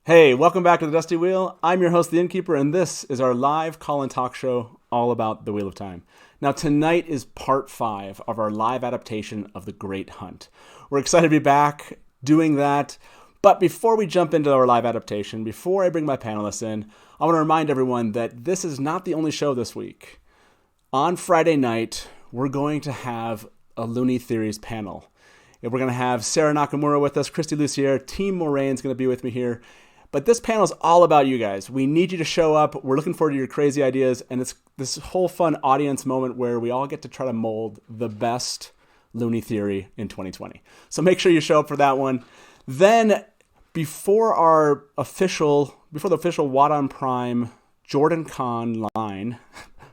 Hey, welcome back to the Dusty Wheel. I'm your host, The Innkeeper, and this is our live call-in talk show all about the Wheel of Time. Now, tonight is part 5 of our live adaptation of The Great Hunt. We're excited to be back doing that, but before we jump into our live adaptation, before I bring my panelists in, I want to remind everyone that this is not the only show this week. On Friday night, we're going to have a Looney Theories panel. We're going to have Sarah Nakamura with us, Christy Lucier, Team Moraine's going to be with me here. But this panel is all about you guys. We need you to show up. We're looking forward to your crazy ideas. And it's this whole fun audience moment where we all get to try to mold the best Looney theory in 2020. So make sure you show up for that one. Then before the official Wadon Prime Jordan Con line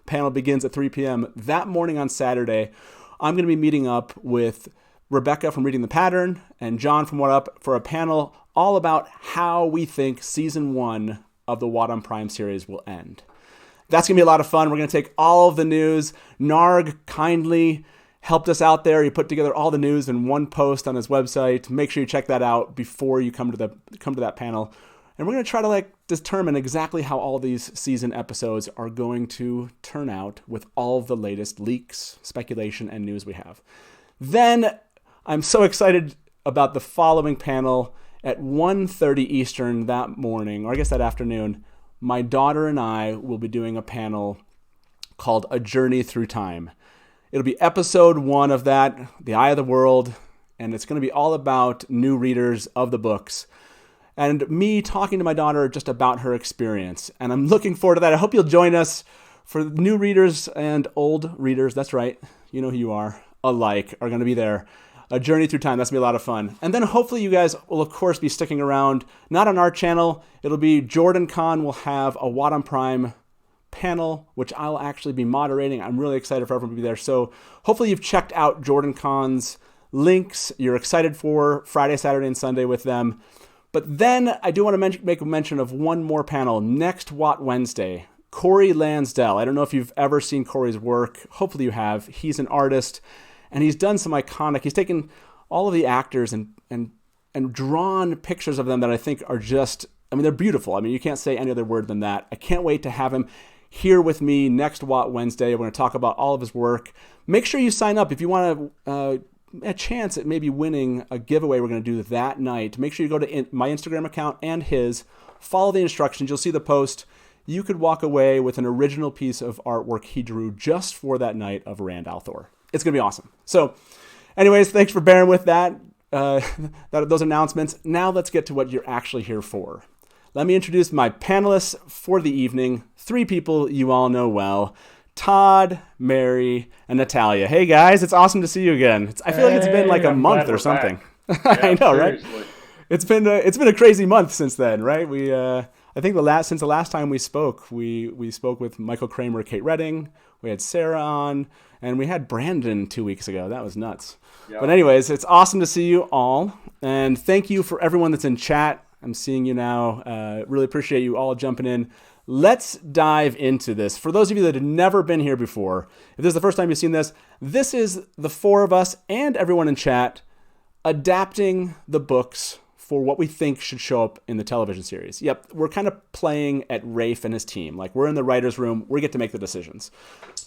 panel begins at 3 p.m. that morning on Saturday, I'm going to be meeting up with Rebecca from Reading the Pattern and John from What Up for a panel all about how we think season 1 of the Wadon Prime series will end. That's going to be a lot of fun. We're going to take all of the news. Narg kindly helped us out there. He put together all the news in one post on his website. Make sure you check that out before you come to that panel. And we're going to try to determine exactly how all these season episodes are going to turn out with all of the latest leaks, speculation, and news we have. Then I'm so excited about the following panel. At 1:30 Eastern that morning, or I guess that afternoon, my daughter and I will be doing a panel called A Journey Through Time. It'll be episode 1 of that, The Eye of the World, and it's going to be all about new readers of the books and me talking to my daughter just about her experience. And I'm looking forward to that. I hope you'll join us. For new readers and old readers, that's right, you know who you are, alike, are going to be there. A Journey Through Time. That's going to be a lot of fun. And then hopefully you guys will, of course, be sticking around. Not on our channel. It'll be Jordan Con will have a Wadon Prime panel, which I'll actually be moderating. I'm really excited for everyone to be there. So hopefully you've checked out Jordan Con's links. You're excited for Friday, Saturday, and Sunday with them. But then I do want to make a mention of one more panel next Watt Wednesday. Corey Lansdell. I don't know if you've ever seen Corey's work. Hopefully you have. He's an artist. And he's done some iconic, he's taken all of the actors and drawn pictures of them that I think are just, they're beautiful. You can't say any other word than that. I can't wait to have him here with me next Watt Wednesday. We're going to talk about all of his work. Make sure you sign up if you want a chance at maybe winning a giveaway we're going to do that night. Make sure you go to my Instagram account and his, follow the instructions. You'll see the post. You could walk away with an original piece of artwork he drew just for that night of Rand al'Thor. It's going to be awesome. So anyways, thanks for bearing with that, those announcements. Now let's get to what you're actually here for. Let me introduce my panelists for the evening. 3 people you all know well. Todd, Mary, and Natalia. Hey guys, it's awesome to see you again. I feel like it's been like a month or something. Yeah, I know, seriously. Right? It's been a crazy month since then, right? I think since the last time we spoke with Michael Kramer, Kate Redding. We had Sarah on, and we had Brandon 2 weeks ago. That was nuts. Yep. But anyways, it's awesome to see you all, and thank you for everyone that's in chat. I'm seeing you now. Really appreciate you all jumping in. Let's dive into this. For those of you that have never been here before, if this is the first time you've seen this is the 4 of us and everyone in chat adapting the books for what we think should show up in the television series. Yep, we're kind of playing at Rafe and his team. Like, we're in the writer's room, we get to make the decisions.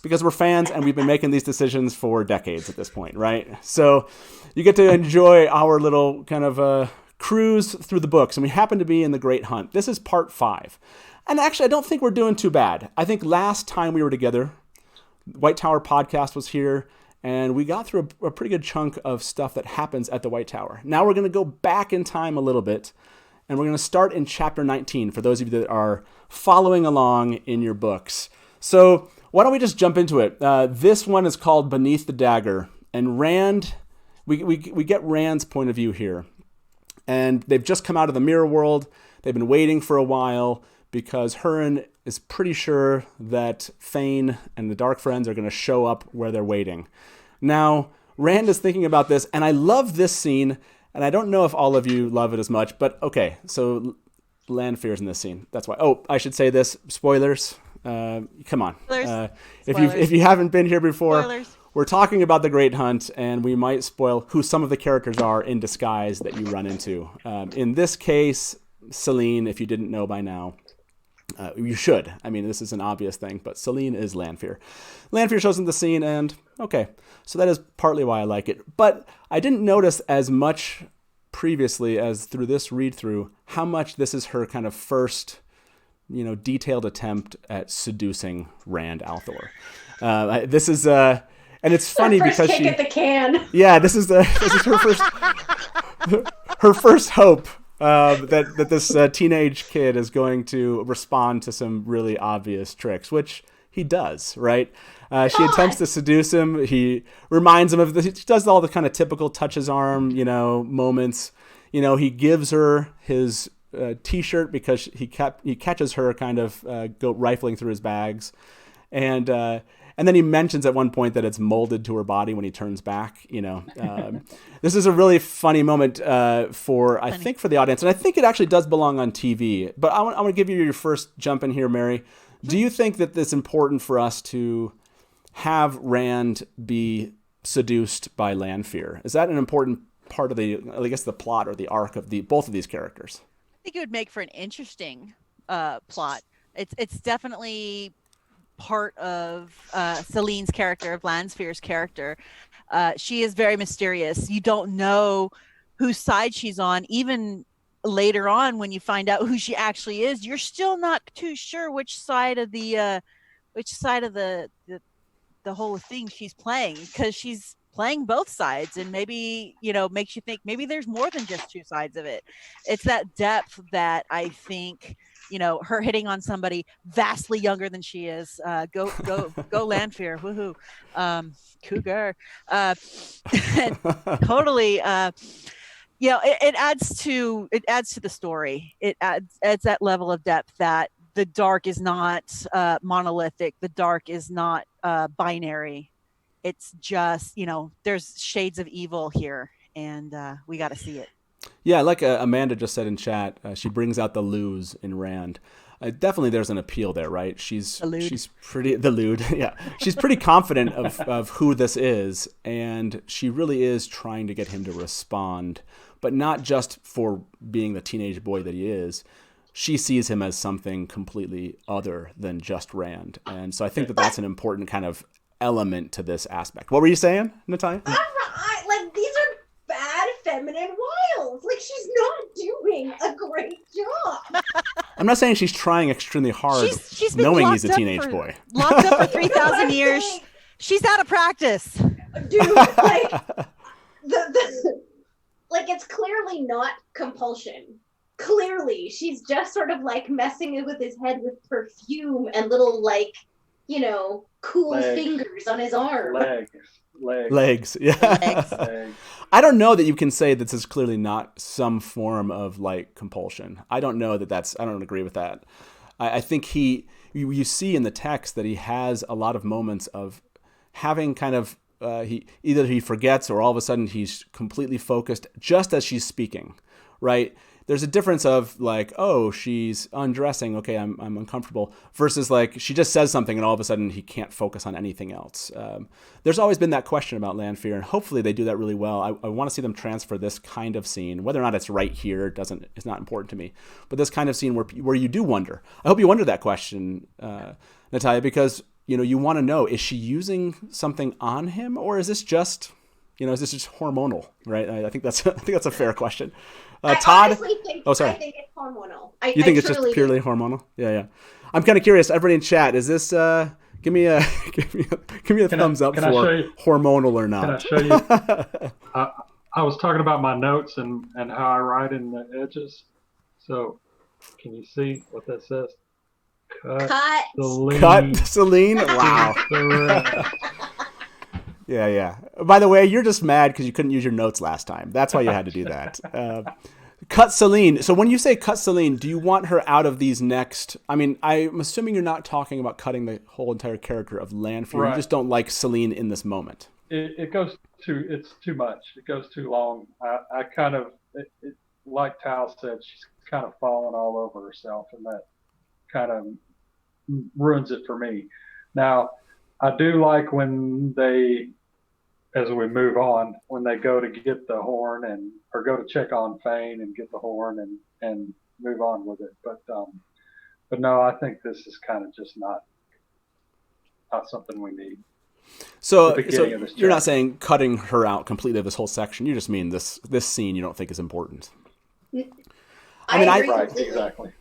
Because we're fans and we've been making these decisions for decades at this point, right? So you get to enjoy our little kind of cruise through the books. And we happen to be in The Great Hunt. This is part 5. And actually, I don't think we're doing too bad. I think last time we were together, White Tower podcast was here, and we got through a pretty good chunk of stuff that happens at the White Tower. Now we're going to go back in time a little bit, and we're going to start in chapter 19 for those of you that are following along in your books. So why don't we just jump into it? This one is called Beneath the Dagger, and Rand, we get Rand's point of view here. And they've just come out of the mirror world. They've been waiting for a while because Hurin is pretty sure that Fane and the Dark Friends are going to show up where they're waiting. Now, Rand is thinking about this, and I love this scene, and I don't know if all of you love it as much, but okay, so Lanfear's in this scene. That's why. Oh, I should say this. Spoilers. Come on. If you haven't been here before, Spoilers. We're talking about the Great Hunt, and we might spoil who some of the characters are in disguise that you run into. In this case, Selene, if you didn't know by now, you should. I mean, this is an obvious thing, but Selene is Lanfear. Lanfear shows in the scene, and okay, so that is partly why I like it. But I didn't notice as much previously as through this read-through how much this is her kind of first, detailed attempt at seducing Rand al'Thor. This is and it's funny because kick at the can. Yeah, this is her first hope. That this teenage kid is going to respond to some really obvious tricks, which he does, right? She attempts to seduce him. He reminds him of this. He does all the kind of typical touch his arm, moments. He gives her his T-shirt because he catches her kind of go rifling through his bags, and then he mentions at one point that it's molded to her body when he turns back. This is a really funny moment for the audience, and I think it actually does belong on TV. But I want to give you your first jump in here, Mary. Do you think that it's important for us to have Rand be seduced by Lanfear? Is that an important part of the plot or the arc of both of these characters? I think it would make for an interesting plot. It's definitely part of Selene's character, of Lanfear's character. She is very mysterious. You don't know whose side she's on. Even later on, when you find out who she actually is, you're still not too sure which side of the whole thing she's playing, because she's playing both sides, and maybe makes you think maybe there's more than just two sides of it. It's that depth that I think, her hitting on somebody vastly younger than she is. Go Lanfear, woohoo, cougar. Totally. It adds to the story. It adds that level of depth that the dark is not monolithic. The dark is not binary. It's just, there's shades of evil here, and we got to see it. Yeah, like Amanda just said in chat, she brings out the Lews in Rand. Definitely, there's an appeal there, right? She's pretty the lewd, yeah. She's pretty confident of who this is, and she really is trying to get him to respond, but not just for being the teenage boy that he is. She sees him as something completely other than just Rand, and so I think that that's an important kind of element to this aspect. What were you saying, Natalia? These are bad feminine wiles. She's not doing a great job. I'm not saying she's trying extremely hard, she's been knowing he's a teenage boy. Locked up for 3,000 years. She's out of practice. Dude, it's clearly not compulsion. Clearly, she's just sort of messing with his head with perfume and little cool fingers on his arm. Legs. Yeah. Legs. I don't know that you can say this is clearly not some form of compulsion. I don't know that I don't agree with that. I think you see in the text that he has a lot of moments of having kind of, he forgets, or all of a sudden he's completely focused just as she's speaking, right? There's a difference of she's undressing, okay, I'm uncomfortable, versus she just says something and all of a sudden he can't focus on anything else. There's always been that question about Lanfear, and hopefully they do that really well. I want to see them transfer this kind of scene, whether or not it's right here it's not important to me, but this kind of scene where you do wonder. I hope you wonder that question, Natalia, because you want to know, is she using something on him, or is this just hormonal, right? I think that's a fair question. Todd? I honestly think sorry. I think it's hormonal. You think it's just purely hormonal? Yeah. I'm kind of curious. Everybody in chat, is this? Give me a thumbs up for hormonal or not. Can I show you? I was talking about my notes and how I write in the edges. So, can you see what that says? Cut Selene. Wow. Yeah. By the way, you're just mad because you couldn't use your notes last time. That's why you had to do that. Cut Selene. So when you say cut Selene, do you want her out of these next? I mean, I'm assuming you're not talking about cutting the whole entire character of Lanfear. Right. You just don't like Selene in this moment. It's too much. It goes too long. I kind of, like Tal said, she's kind of fallen all over herself, and that kind of ruins it for me. Now, I do like when they, as we move on, when they go to get the horn or go to check on Fane and get the horn, and and move on with it. But no, I think this is kind of just not something we need. So you're not saying cutting her out completely of this whole section. You just mean this scene you don't think is important. I agree right, completely. exactly.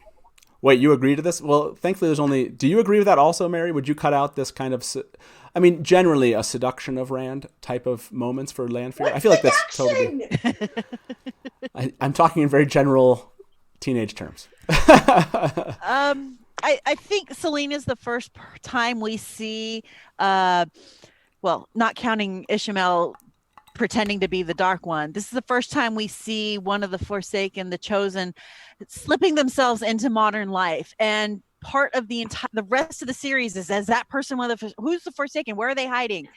Wait, you agree to this? Well, thankfully there's only... Do you agree with that also, Mary? Would you cut out this kind of... I mean, generally a seduction of Rand type of moments for Lanfear? I feel like that's totally... I'm talking in very general teenage terms. I think Selene is the first time we see, well, not counting Ishmael pretending to be the Dark One. This is the first time we see one of the Forsaken, the Chosen, slipping themselves into modern life. And part of the rest of the series is as that person, who's the Forsaken? Where are they hiding?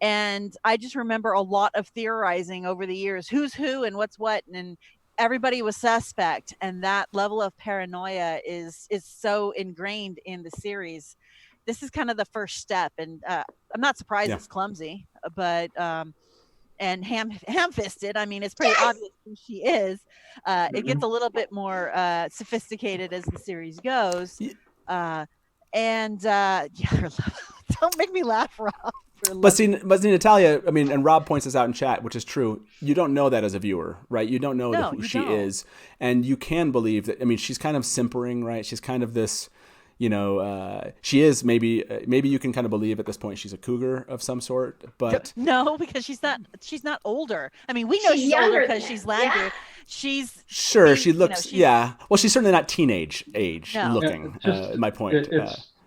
And I just remember a lot of theorizing over the years, who's who and what's what, and everybody was suspect, and that level of paranoia is so ingrained in the series. This is kind of the first step, and I'm not surprised it's clumsy, but and ham-fisted. I mean, it's pretty obvious who she is. It gets a little bit more sophisticated as the series goes, and don't make me laugh, Rob. But see, Natalia, I mean, and Rob points this out in chat, which is true. You don't know that as a viewer, right? You don't know who she is. And you can believe that, I mean, she's kind of simpering, right? She's kind of this, she is maybe you can kind of believe at this point she's a cougar of some sort, but no, because she's not older. I mean, we know she's older because she's Lanfear. Yeah. She's sure she looks, well, she's certainly not teenage age looking. My point.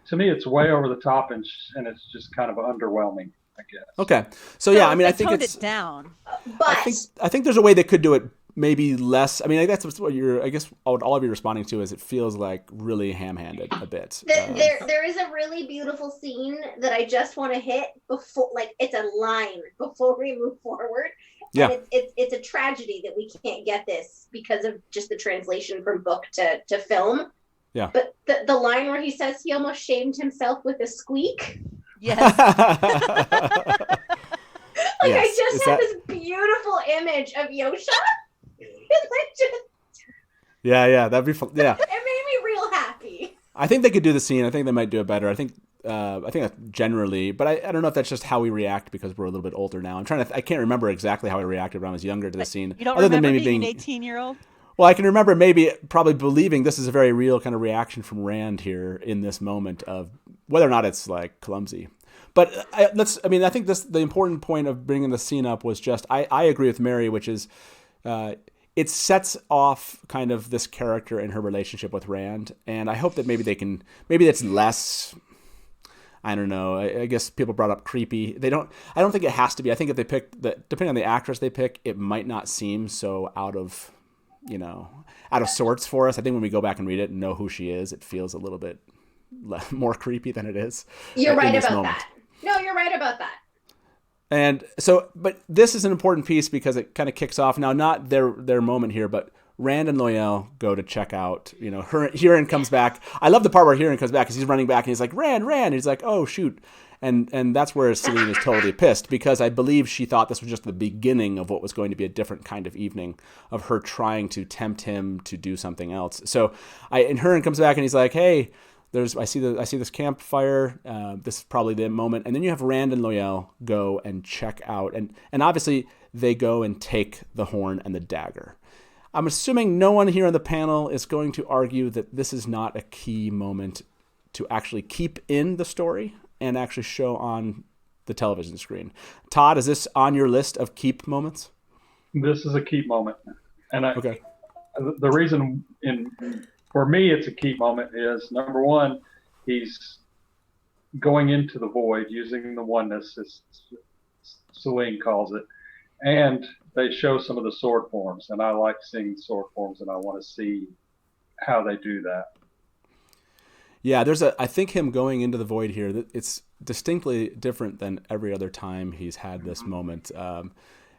To me, it's way over the top, and it's just kind of underwhelming, I guess. Okay, so I mean, I think it's down. But I think there's a way they could do it maybe less. I mean, that's what I guess all of you responding to is it feels like really ham-handed a bit. There is a really beautiful scene that I just want to hit before, like it's a line before we move forward. Yeah, and it's a tragedy that we can't get this because of just the translation from book to film. Yeah. But the line where he says he almost shamed himself with a squeak. Yes. I just had this beautiful image of Yosha. Yeah, that'd be fun. Yeah. It made me real happy. I think they could do the scene. I think they might do it better. I think that's generally, but I don't know if that's just how we react because we're a little bit older now. I can't remember exactly how I reacted when I was younger to the scene. You don't remember being an 18-year-old? Well, I can remember probably believing this is a very real kind of reaction from Rand here in this moment of whether or not it's like clumsy. But I think the important point of bringing the scene up was just, I agree with Mary, which is it sets off kind of this character and her relationship with Rand. And I hope that maybe that's less, I don't know. I guess people brought up creepy. I don't think it has to be. I think if they pick depending on the actress they pick, it might not seem so out of sorts for us. I think when we go back and read it and know who she is, it feels a little bit more creepy than it is. You're right about that. No, you're right about that. And so, but this is an important piece because it kind of kicks off now, not their moment here, but Rand and Loial go to check out, Therin comes back. I love the part where Therin comes back because he's running back and he's like, Rand. And he's like, oh, shoot. And that's where Selene is totally pissed because I believe she thought this was just the beginning of what was going to be a different kind of evening of her trying to tempt him to do something else. So Therin comes back and he's like, hey, I see this campfire. This is probably the moment. And then you have Rand and Loial go and check out. And obviously they go and take the horn and the dagger. I'm assuming no one here on the panel is going to argue that this is not a key moment to actually keep in the story and actually show on the television screen. Todd, is this on your list of keep moments? This is a keep moment. And okay. The reason for me it's a keep moment is, number one, he's going into the void using the oneness, as Selene calls it, and they show some of the sword forms, and I like seeing sword forms, and I want to see how they do that. Yeah, I think him going into the void here, it's distinctly different than every other time he's had this moment.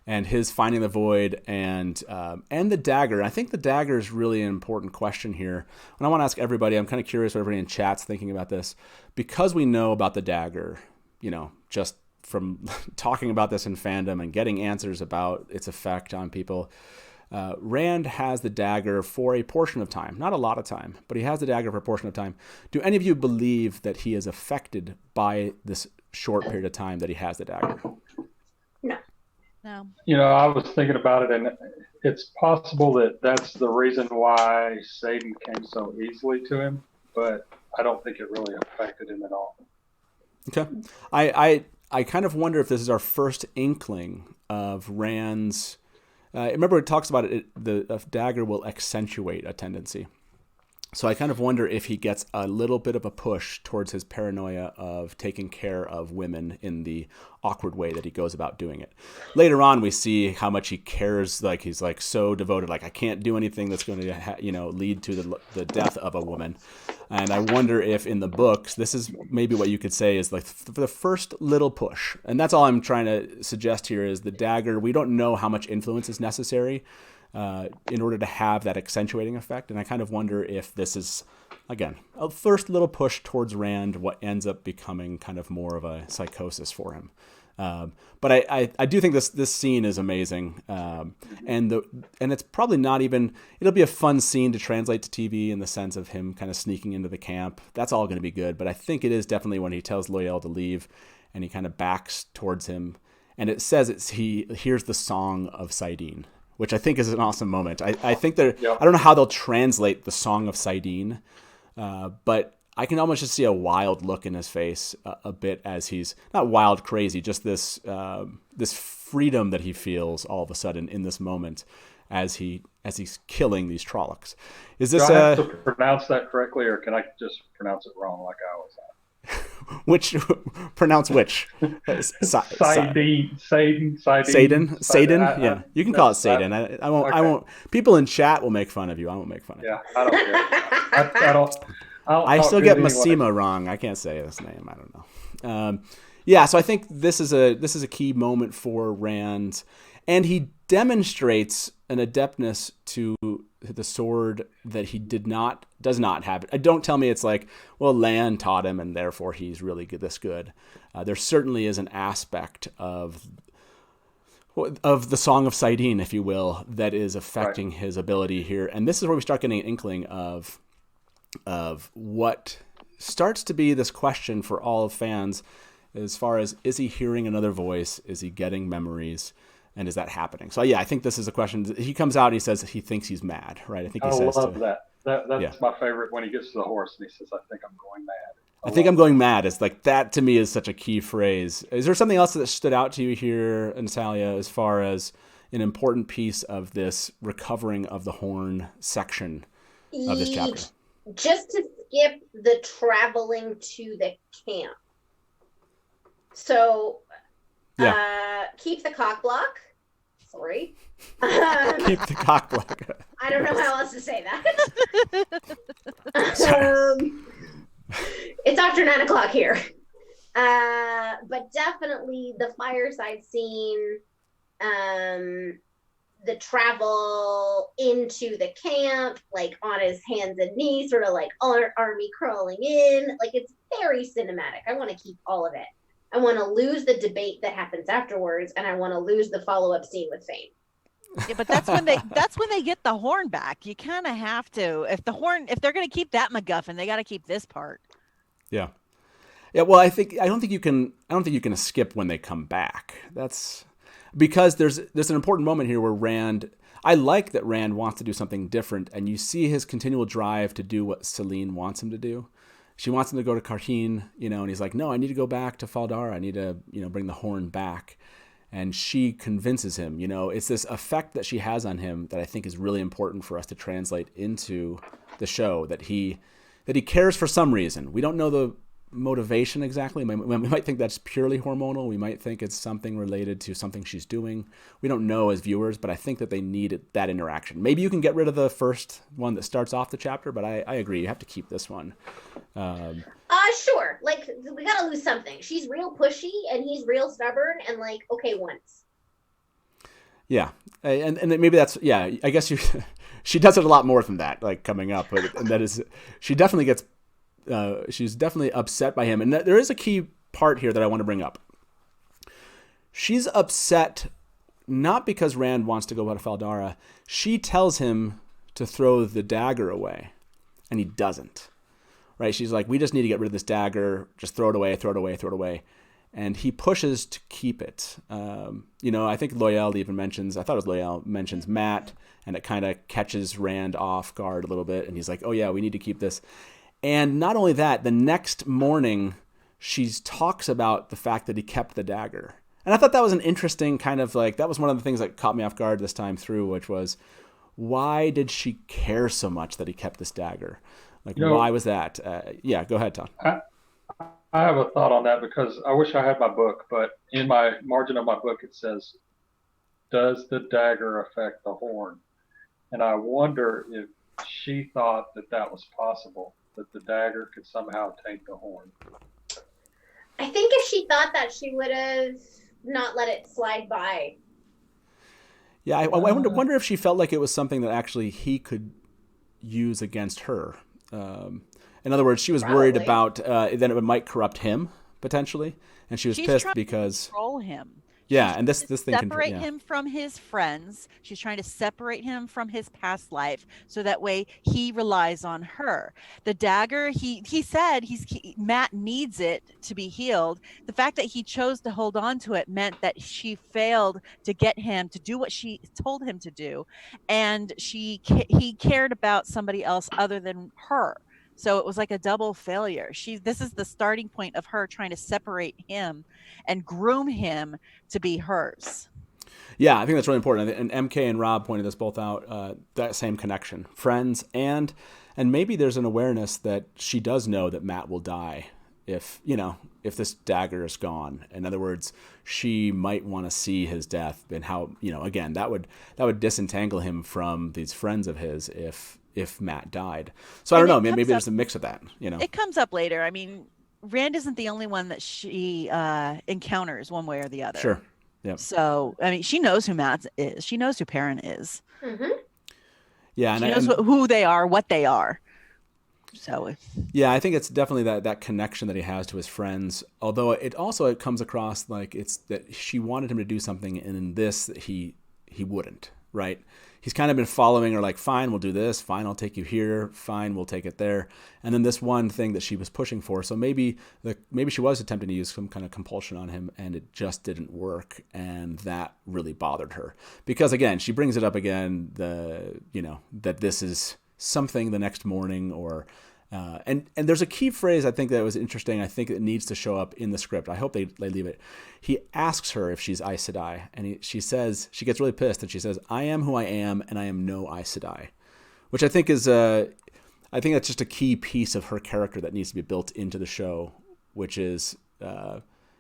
And his finding the void and the dagger. I think the dagger is really an important question here. And I want to ask everybody, I'm kind of curious what everybody in chat's thinking about this. Because we know about the dagger, just from talking about this in fandom and getting answers about its effect on people, Rand has the dagger for a portion of time, not a lot of time, but he has the dagger for a portion of time. Do any of you believe that he is affected by this short period of time that he has the dagger? No. No. I was thinking about it, and it's possible that that's the reason why Satan came so easily to him, but I don't think it really affected him at all. Okay. I kind of wonder if this is our first inkling of Rand's... remember it talks about it, the dagger will accentuate a tendency. So I kind of wonder if he gets a little bit of a push towards his paranoia of taking care of women in the awkward way that he goes about doing it. Later on, we see how much he cares. Like he's like so devoted. Like I can't do anything that's going to lead to the death of a woman. And I wonder if in the books, this is maybe what you could say is like the first little push. And that's all I'm trying to suggest here is the dagger. We don't know how much influence is necessary in order to have that accentuating effect. And I kind of wonder if this is, again, a first little push towards Rand, what ends up becoming kind of more of a psychosis for him. But I do think this scene is amazing. And it's probably not even, it'll be a fun scene to translate to TV in the sense of him kind of sneaking into the camp. That's all going to be good. But I think it is definitely when he tells Loial to leave and he kind of backs towards him. And it says he hears the song of Saidin, which I think is an awesome moment. I think I don't know how they'll translate the Song of Saidin, but I can almost just see a wild look in his face a bit as he's not wild crazy, just this freedom that he feels all of a sudden in this moment as he's killing these Trollocs. Is this? Do I have to pronounce that correctly, or can I just pronounce it wrong like I always have? Which pronounce which? Saidin. Yeah, you can call it Saidin. I won't. Okay. I won't. People in chat will make fun of you. I won't make fun of you. Yeah, I don't care. I don't. I still get Massima wrong. I can't say his name. I don't know. Yeah, so I think this is a key moment for Rand, and he demonstrates an adeptness to the sword that he does not have. Don't tell me it's like, well, Lan taught him and therefore he's really this good. There certainly is an aspect of the Song of Saidin, if you will, that is affecting his ability here. And this is where we start getting an inkling of what starts to be this question for all of fans as far as, is he hearing another voice? Is he getting memories? And is that happening? So yeah, I think this is a question. He comes out and he says he thinks he's mad, right? I think he says love that. That's my favorite when he gets to the horse and he says, "I think I'm going mad." I think I'm going mad. It's like that to me is such a key phrase. Is there something else that stood out to you here, Natalia, as far as an important piece of this recovering of the horn section of this chapter? Just to skip the traveling to the camp. So, keep the cock block. Sorry. Keep the cock block. I don't know how else to say that. It's after 9 o'clock here. But definitely the fireside scene, the travel into the camp, like on his hands and knees, sort of like army crawling in. Like it's very cinematic. I want to keep all of it. I want to lose the debate that happens afterwards, and I want to lose the follow-up scene with Fane. Yeah, but that's when they get the horn back. You kind of have to. If they're going to keep that MacGuffin, they got to keep this part. Yeah. Yeah, well, I don't think you can skip when they come back. That's because there's an important moment here where I like that Rand wants to do something different, and you see his continual drive to do what Selene wants him to do. She wants him to go to Cairhien, and he's like, no, I need to go back to Faldar. I need to, bring the horn back. And she convinces him, it's this effect that she has on him that I think is really important for us to translate into the show, that he cares for some reason. We don't know the motivation exactly. We might think that's purely hormonal. We might think it's something related to something she's doing. We don't know as viewers, but I think that they need that interaction. Maybe you can get rid of the first one that starts off the chapter, but I agree. You have to keep this one. Sure. Like, we gotta lose something. She's real pushy and he's real stubborn and like, okay, once. Yeah. And maybe that's, I guess she does it a lot more than that, like coming up, and that is, she definitely gets, she's definitely upset by him. And there is a key part here that I want to bring up. She's upset not because Rand wants to go out to Faldara. She tells him to throw the dagger away, and he doesn't. Right? She's like, we just need to get rid of this dagger. Just throw it away, throw it away, throw it away. And he pushes to keep it. I think Loial even mentions, I thought it was Loial, mentions Mat, and it kind of catches Rand off guard a little bit. And he's like, oh yeah, we need to keep this. And not only that, the next morning, she talks about the fact that he kept the dagger. And I thought that was an interesting kind of like, that was one of the things that caught me off guard this time through, which was, why did she care so much that he kept this dagger? Like, why was that? Yeah, go ahead, Tom. I have a thought on that because I wish I had my book, but in my margin of my book, it says, does the dagger affect the horn? And I wonder if she thought that that was possible, that the dagger could somehow taint the horn. I think if she thought that, she would have not let it slide by. Yeah, I wonder if she felt like it was something that actually he could use against her. In other words, she was worried about that it might corrupt him potentially, and she's pissed because control him. Yeah, and this thing separate him from his friends. She's trying to separate him from his past life, so that way he relies on her. The dagger, he said Mat needs it to be healed. The fact that he chose to hold on to it meant that she failed to get him to do what she told him to do, and he cared about somebody else other than her. So it was like a double failure. This is the starting point of her trying to separate him and groom him to be hers. Yeah, I think that's really important. And MK and Rob pointed this both out, that same connection. Friends, and maybe there's an awareness that she does know that Mat will die if this dagger is gone. In other words, she might want to see his death, and how, again, that would disentangle him from these friends of his if Mat died. So I don't know, maybe there's a mix of that, It comes up later. I mean, Rand isn't the only one that she encounters one way or the other. Sure. Yeah. So, I mean, she knows who Mat is. She knows who Perrin is. Mm-hmm. Yeah. She knows who they are, what they are. So. Yeah, I think it's definitely that connection that he has to his friends. Although it comes across like it's that she wanted him to do something, and in this he wouldn't, right? He's kind of been following her, like, fine, we'll do this. Fine, I'll take you here. Fine, we'll take it there. And then this one thing that she was pushing for. So maybe she was attempting to use some kind of compulsion on him, and it just didn't work. And that really bothered her. Because, again, she brings it up again, that this is something the next morning, or... And there's a key phrase I think that was interesting. I think it needs to show up in the script. I hope they leave it. He asks her if she's Aes Sedai, and she says, she gets really pissed, and she says, "I am who I am, and I am no Aes Sedai," which I think is I think that's just a key piece of her character that needs to be built into the show, which is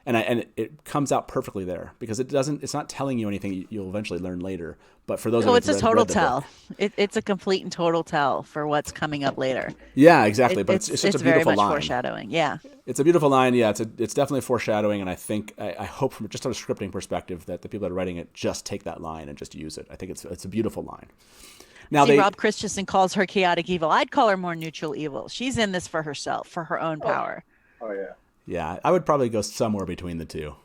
and it comes out perfectly there, because it's not telling you anything you'll eventually learn later. But for those, it's a total tell. It's a complete and total tell for what's coming up later. Yeah, exactly. But it's just a beautiful very much line. Foreshadowing. Yeah, it's a beautiful line. Yeah, it's definitely foreshadowing, and I think I hope from just on a scripting perspective that the people that are writing it just take that line and just use it. I think it's a beautiful line. Now Rob Christensen calls her chaotic evil. I'd call her more neutral evil. She's in this for herself, for her own power. Oh yeah. Yeah, I would probably go somewhere between the two,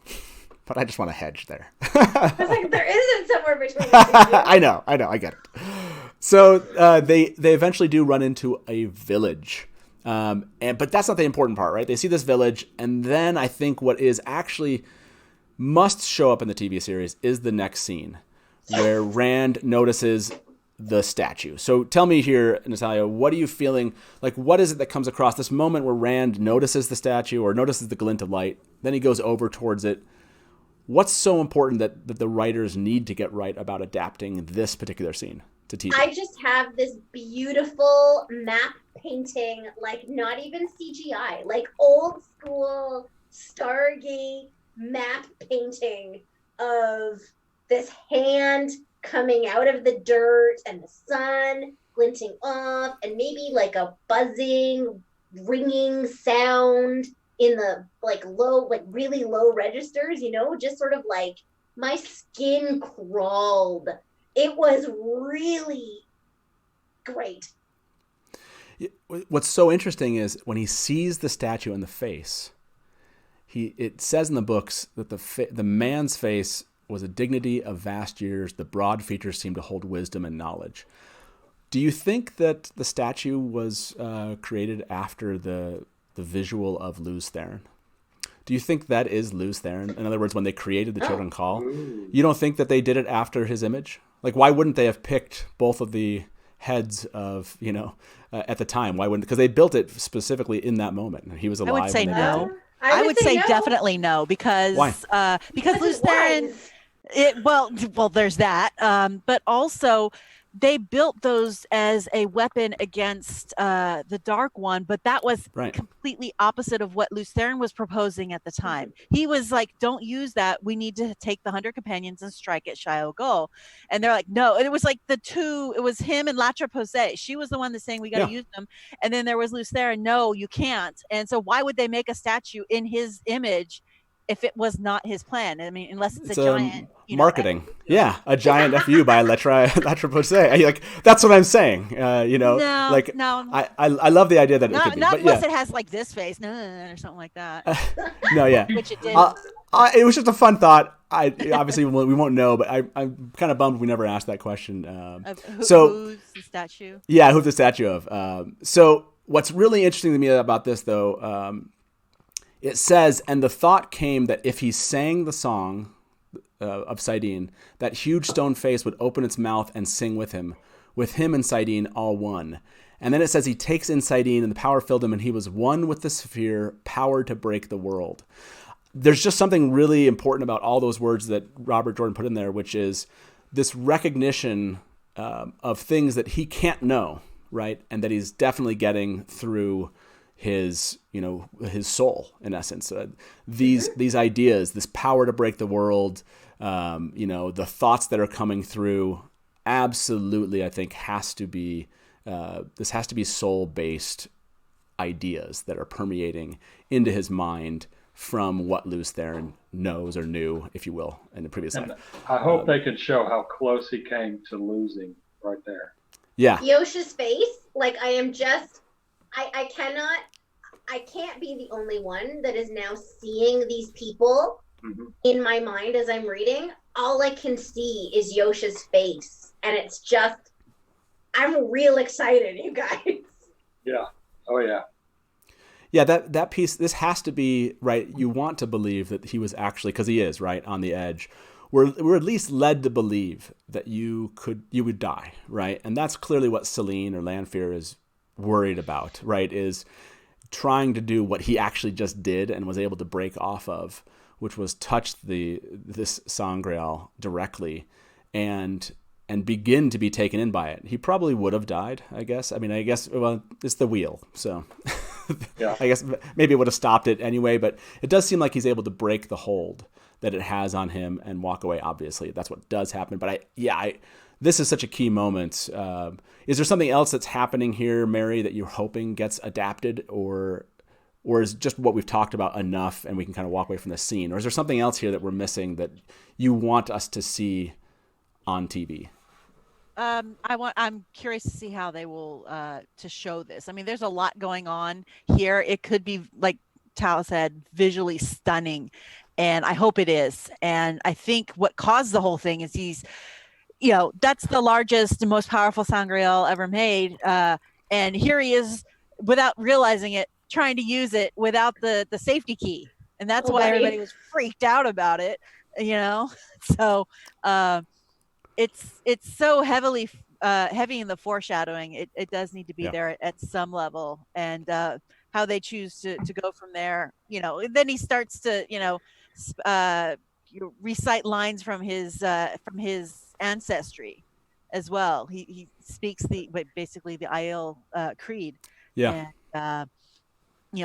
but I just want to hedge there. I was like, there isn't somewhere between the two. I know, I get it. So they eventually do run into a village, but that's not the important part, right? They see this village, and then I think what is actually must show up in the TV series is the next scene, where Rand notices the statue. So tell me here, Natalia, what are you feeling? Like, what is it that comes across this moment where Rand notices the statue or notices the glint of light, then he goes over towards it? What's so important that the writers need to get right about adapting this particular scene to TV? I just have this beautiful map painting, like not even CGI, like old school Stargate map painting of this hand coming out of the dirt and the sun glinting off, and maybe like a buzzing, ringing sound in the really low registers, just sort of like my skin crawled. It was really great. What's so interesting is when he sees the statue in the face, it says in the books that the man's face was a dignity of vast years. The broad features seemed to hold wisdom and knowledge. Do you think that the statue was created after the visual of Lews Therin? Do you think that is Lews Therin? In other words, when they created the Children Call, you don't think that they did it after his image? Like, why wouldn't they have picked both of the heads of, at the time? Why wouldn't? Because they built it specifically in that moment. He was alive. I would say when they built no. it. I would say no. definitely no, because Why? Because Lews Therin. Well, there's that. But also, they built those as a weapon against the Dark One, but that was completely opposite of what Lews Therin was proposing at the time. He was like, "Don't use that. We need to take the 100 companions and strike at Shia Go." And they're like, "No." And it was like it was him and Latra Posay. She was the one that's saying we got to use them, and then there was Lews Therin. No, you can't. And so why would they make a statue in his image if it was not his plan? I mean, unless it's a giant marketing. A giant FU by Latra Posay. Like, that's what I'm saying. No. I love the idea that it could be. Not but unless it has like this face, or something like that. Which it did. It was just a fun thought. Obviously we won't know, but I'm kind of bummed we never asked that question. Who's the statue? Yeah, who's the statue of? So what's really interesting to me about this, though, it says, and the thought came that if he sang the song of Saidin, that huge stone face would open its mouth and sing with him and Saidin all one. And then it says he takes in Saidin and the power filled him and he was one with the sphere, power to break the world. There's just something really important about all those words that Robert Jordan put in there, which is this recognition of things that he can't know, right? And that he's definitely getting through his soul, in essence. These ideas, this power to break the world, the thoughts that are coming through, absolutely, I think this has to be soul-based ideas that are permeating into his mind from what Lews Therin knows or knew, if you will, in the previous life. I hope they can show how close he came to losing right there. Yeah. Yosha's face, like, I can't be the only one that is now seeing these people in my mind as I'm reading. All I can see is Yosha's face. And it's just, I'm real excited, you guys. Yeah. Oh, yeah. Yeah, that piece, this has to be, right, you want to believe that he was actually, because he is, right, on the edge. We're at least led to believe that you would die, right? And that's clearly what Selene or Lanfear is worried about, right, is trying to do what he actually just did and was able to break off of, which was touch this Sangreal directly and begin to be taken in by it. He probably would have died, I guess. I mean, well, it's the wheel, so yeah. I guess maybe it would have stopped it anyway, but it does seem like he's able to break the hold that it has on him and walk away. Obviously, that's what does happen. But this is such a key moment. Is there something else that's happening here, Mary, that you're hoping gets adapted, or is just what we've talked about enough and we can kind of walk away from the scene? Or is there something else here that we're missing that you want us to see on TV? I'm curious to see how they will to show this. I mean, there's a lot going on here. It could be, like Tal said, visually stunning, and I hope it is. And I think what caused the whole thing is he's, that's the largest and most powerful Sangreal ever made, and here he is, without realizing it, trying to use it without the safety key, and that's why everybody was freaked out about it. So. It's so heavy in the foreshadowing. It does need to be there at some level, and how they choose to go from there. Then he starts to recite lines from his ancestry as well. He speaks basically the Aiel creed. Yeah. And,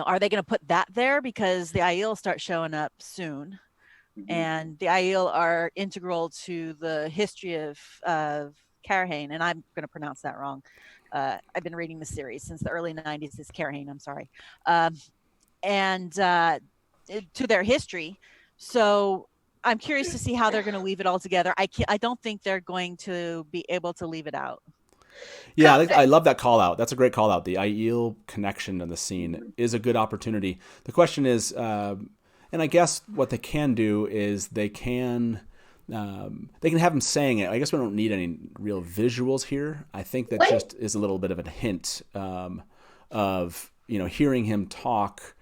are they going to put that there because the Aiel start showing up soon? And the Aiel are integral to the history of Cairhien, and I'm going to pronounce that wrong. I've been reading the series since the early 90s. It's Cairhien, I'm sorry. And to their history. So I'm curious to see how they're going to weave it all together. I don't think they're going to be able to leave it out. Yeah, I love that call out. That's a great call out. The Aiel connection in the scene is a good opportunity. The question is, and I guess what they can do is they can they can have him saying it. I guess we don't need any real visuals here. I think that just is a little bit of a hint of hearing him talk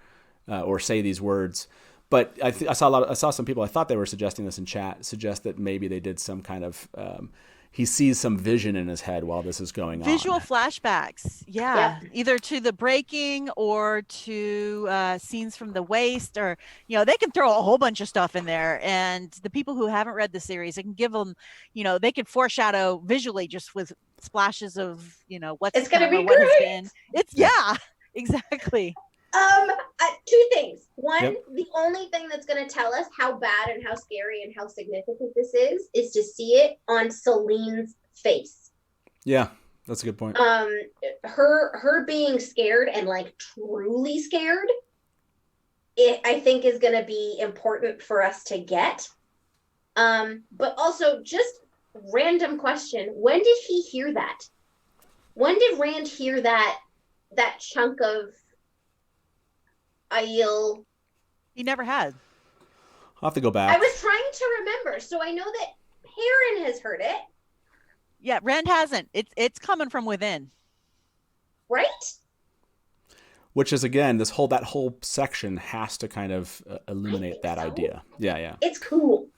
or say these words. But I saw some people, I thought they were suggesting this in chat, suggest that maybe they did some kind of he sees some vision in his head while this is going on. Visual flashbacks, either to the breaking or to scenes from the waste, or they can throw a whole bunch of stuff in there. And the people who haven't read the series, it can give them, they can foreshadow visually just with splashes of what's it's gonna be what great. has been. It's exactly. Two things. One, the only thing that's going to tell us how bad and how scary and how significant this is to see it on Selene's face. Yeah, that's a good point. Her being scared and like truly scared, I think is going to be important for us to get. But also, just random question: when did he hear that? When did Rand hear that chunk of Aiel? He never had. I'll have to go back. I was trying to remember, so I know that Perrin has heard it. Yeah, Rand hasn't. It's coming from within, right? Which is again, that whole section has to kind of illuminate that idea. Yeah. It's cool.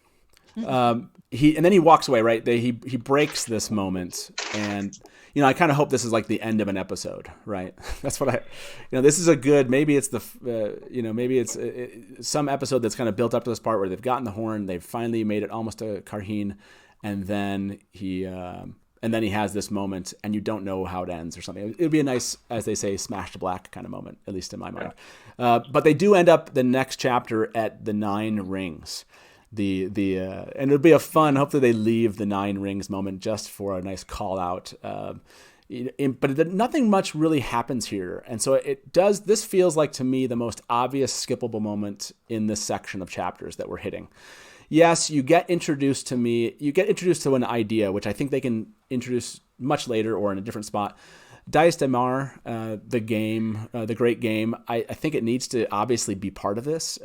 And then he walks away, right? He breaks this moment, and I kind of hope this is like the end of an episode, right? That's what this is a good, maybe it's maybe it's some episode that's kind of built up to this part where they've gotten the horn, they've finally made it almost to Cairhien, and then he has this moment, and you don't know how it ends or something. It would be a nice, as they say, smash to black kind of moment, at least in my mind. But they do end up the next chapter at the 9 rings. And it'll be a fun, hopefully they leave the 9 rings moment just for a nice call out. But nothing much really happens here. And so this feels like to me the most obvious skippable moment in this section of chapters that we're hitting. Yes, you get introduced to an idea, which I think they can introduce much later or in a different spot. Dice de Mar, the game, the great game, I think it needs to obviously be part of this.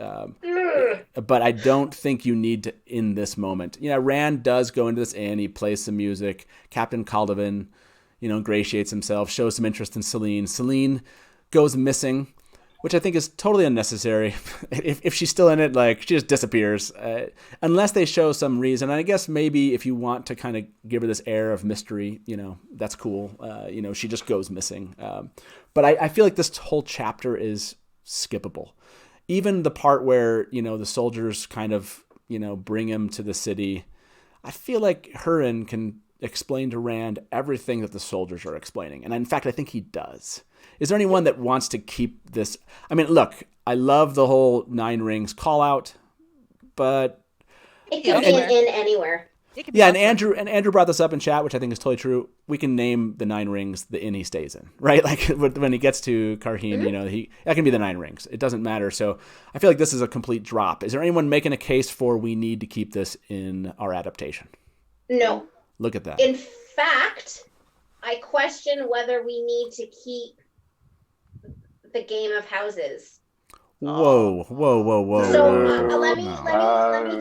But I don't think you need to in this moment. Rand does go into this inn, he plays some music. Captain Caldovan, ingratiates himself, shows some interest in Selene. Selene goes missing, which I think is totally unnecessary. If she's still in it, like, she just disappears. Unless they show some reason. And I guess maybe if you want to kind of give her this air of mystery, that's cool. She just goes missing. But I feel like this whole chapter is skippable. Even the part where, the soldiers kind of, bring him to the city. I feel like Hurin can explain to Rand everything that the soldiers are explaining. And in fact, I think he does. Is there anyone that wants to keep this? I mean, look, I love the whole 9 rings call out, but it can be an inn anywhere. Yeah, and Andrew brought this up in chat, which I think is totally true. We can name the 9 rings the inn he stays in, right? Like when he gets to Cairhien, that can be the 9 rings. It doesn't matter. So I feel like this is a complete drop. Is there anyone making a case for we need to keep this in our adaptation? No. Look at that. In fact, I question whether we need to keep the game of houses. Whoa. So let me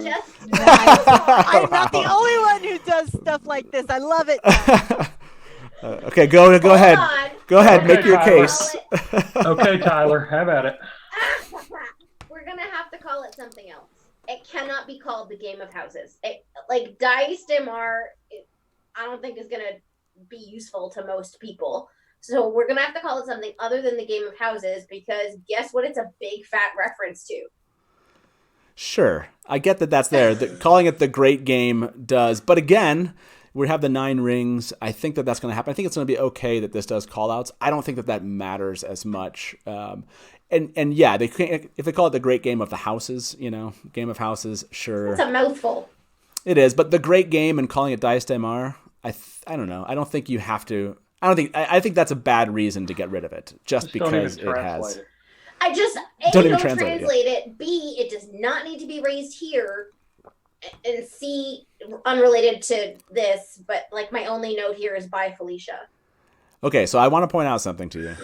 just. I'm not the only one who does stuff like this. I love it. Okay, go ahead. Go ahead, Okay, make your Tyler. case. Okay, Tyler, have at it. We're gonna have to call it something else. It cannot be called the game of houses. Like Dice de Mar, I don't think is gonna be useful to most people. So we're gonna have to call it something other than the game of houses, because guess what? It's a big fat reference to. Sure, I get that that's there. Calling it the great game does, but again, we have the 9 rings. I think that that's going to happen. I think it's going to be okay that this does call outs. I don't think that matters as much. And yeah, they can't, if they call it the great game of the houses, game of houses, sure. It's a mouthful. It is, but the great game and calling it Dice de Mar, I don't know. I don't think you have to. I think that's a bad reason to get rid of it, just because it has. I just don't translate it. B, it does not need to be raised here. And C, unrelated to this, but like my only note here is bye Felicia. Okay, so I want to point out something to you.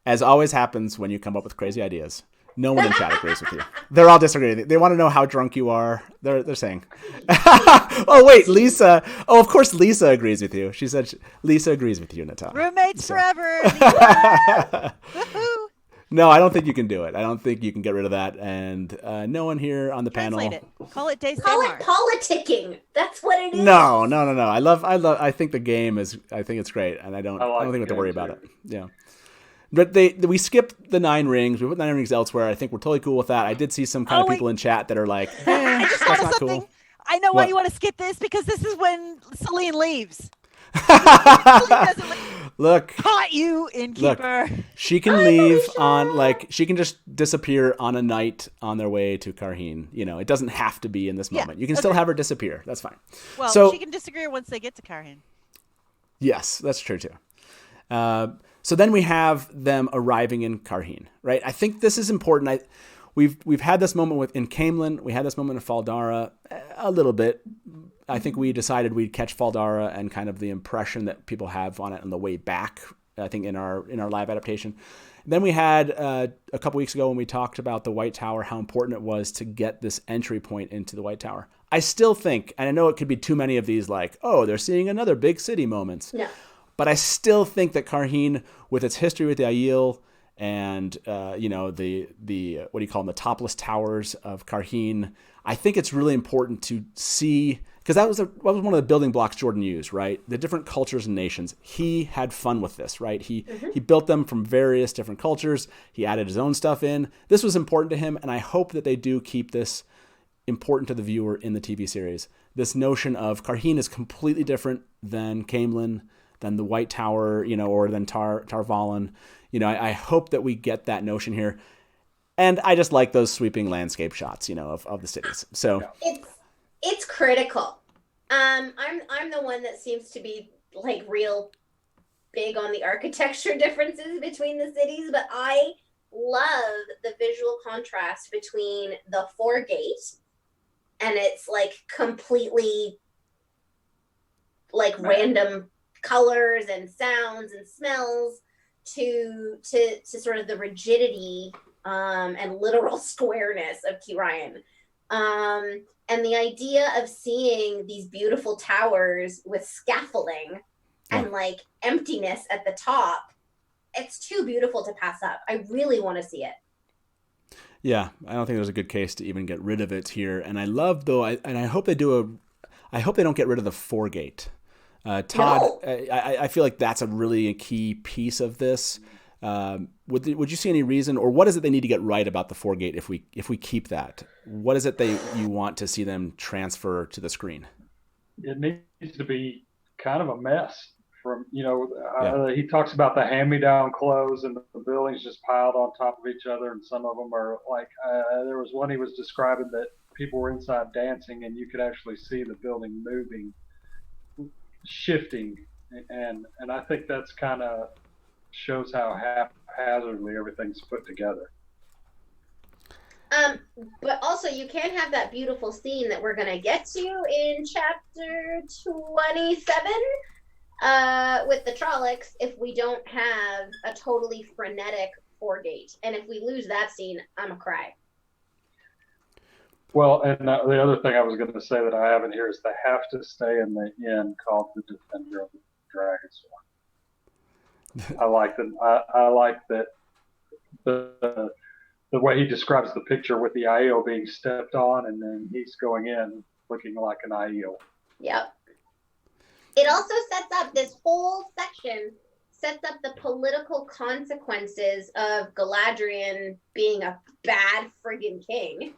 As always happens when you come up with crazy ideas, No one in chat agrees with you. They're all disagreeing. They want to know how drunk you are. They're saying. Oh wait, Lisa. Oh, of course Lisa agrees with you. She said Lisa agrees with you, Natalia. Roommates forever. Woohoo! No, I don't think you can do it. I don't think you can get rid of that. And no one here on the Translate panel. it. Call it Days Call it politicking. That's what it is. No. I think the game is. I think it's great, and I don't think we have to worry about it. Yeah. But we skipped the 9 rings. We put 9 rings elsewhere. I think we're totally cool with that. I did see some kind of people in chat that are like, I just thought that's of not something. cool. I know why What? you want to skip this, because this is when Selene leaves. Look, Caught you, innkeeper. she can leave on she can just disappear on a night on their way to Cairhien. It doesn't have to be in this moment. You can still have her disappear. That's fine. Well, so she can disagree once they get to Cairhien. Yes, that's true too. So then we have them arriving in Cairhien, right? I think this is important. We've had this moment in Cairhien. We had this moment in Faldara a little bit. I think we decided we'd catch Faldara and kind of the impression that people have on it on the way back. I think in our live adaptation. Then we had a couple weeks ago when we talked about the White Tower, how important it was to get this entry point into the White Tower. I still think, and I know it could be too many of these they're seeing another big city moments. No. But I still think that Cairhien, with its history with the Aiel and the what do you call them, the topless towers of Cairhien, I think it's really important to see, because that was one of the building blocks Jordan used, right? The different cultures and nations. He had fun with this, right? He built them from various different cultures. He added his own stuff in. This was important to him, and I hope that they do keep this important to the viewer in the TV series. This notion of Cairhien is completely different than Cairhien, than the White Tower, or than Tar Valon. I hope that we get that notion here. And I just like those sweeping landscape shots, of the cities. So it's critical. I'm the one that seems to be real big on the architecture differences between the cities, but I love the visual contrast between the foregate and it's completely random colors and sounds and smells to sort of the rigidity and literal squareness of Cairhien. And the idea of seeing these beautiful towers with scaffolding and emptiness at the top, it's too beautiful to pass up. I really want to see it. Yeah, I don't think there's a good case to even get rid of it here. And I love, though, I hope they I hope they don't get rid of the foregate. Todd, no. I feel like that's a really key piece of this. Would you see any reason, or what is it they need to get right about the foregate if we keep that? What is it you want to see them transfer to the screen? It needs to be kind of a mess. He talks about the hand-me-down clothes and the buildings just piled on top of each other, and some of them are there was one he was describing that people were inside dancing and you could actually see the building moving, shifting, and I think that's kind of shows how haphazardly everything's put together. But also you can't have that beautiful scene that we're going to get to in chapter 27 with the Trollocs if we don't have a totally frenetic foregate. And if we lose that scene, I'm a cry. Well, and the other thing I was going to say that I haven't here is they have to stay in the inn called the Defender of the Dragonsworn. I like that the way he describes the picture with the Aiel being stepped on and then he's going in looking like an Aiel. Yep. It also sets up this whole section, sets up the political consequences of Galadriel being a bad friggin' king.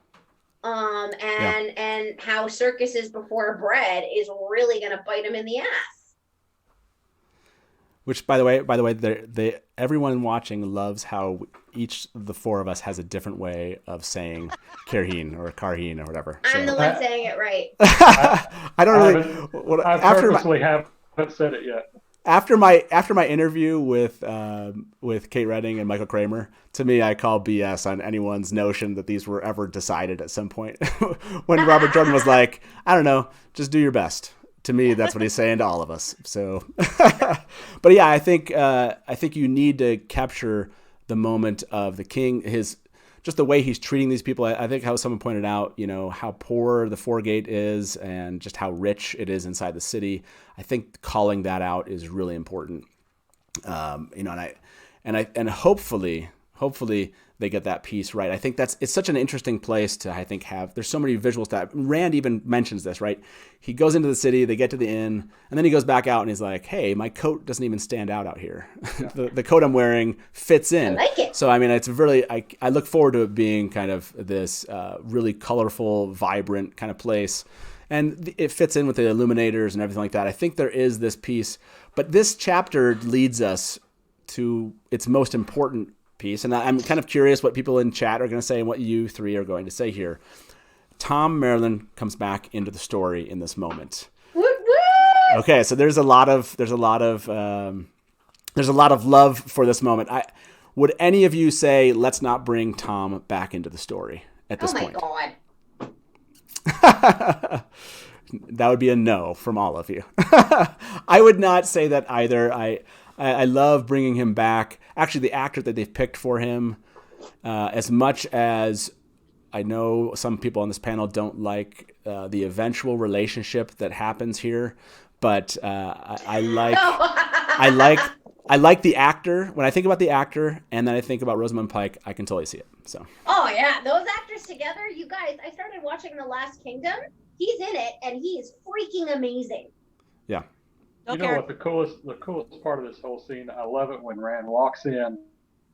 And how circuses before bread is really going to bite him in the ass. Which, by the way, everyone watching loves how each of the four of us has a different way of saying Cairhien or Cairhien or whatever. I'm the one saying it right. I don't really. I purposely haven't said it yet. After my interview with Kate Redding and Michael Kramer, to me, I call BS on anyone's notion that these were ever decided at some point. When Robert Jordan was like, I don't know, just do your best. To me, that's what he's saying to all of us. So, but yeah, I think you need to capture the moment of the king. just the way he's treating these people. I think how someone pointed out, you know, how poor the Foregate is and just how rich it is inside the city. I think calling that out is really important. You know, and hopefully they get that piece right. I think it's such an interesting place to, I think, have, there's so many visuals that Rand even mentions this, right? He goes into the city, they get to the inn, and then he goes back out and he's like, hey, my coat doesn't even stand out here. the coat I'm wearing fits in. I like it. So, I mean, it's really, I look forward to it being kind of this really colorful, vibrant kind of place. And it fits in with the illuminators and everything like that. I think there is this piece, but this chapter leads us to its most important piece. And I'm kind of curious what people in chat are going to say and what you three are going to say here. Thom Merrilin comes back into the story in this moment. Okay, so there's a lot of love for this moment. Would any of you say, let's not bring Thom back into the story at this point? Oh my God. That would be a no from all of you. I would not say that either. I love bringing him back. Actually, the actor that they've picked for him, as much as I know some people on this panel don't like the eventual relationship that happens here, but I like the actor. When I think about the actor and then I think about Rosamund Pike, I can totally see it. So. Oh yeah, those actors together, you guys. I started watching The Last Kingdom. He's in it, and he is freaking amazing. Yeah. You know what the coolest part of this whole scene? I love it when Rand walks in.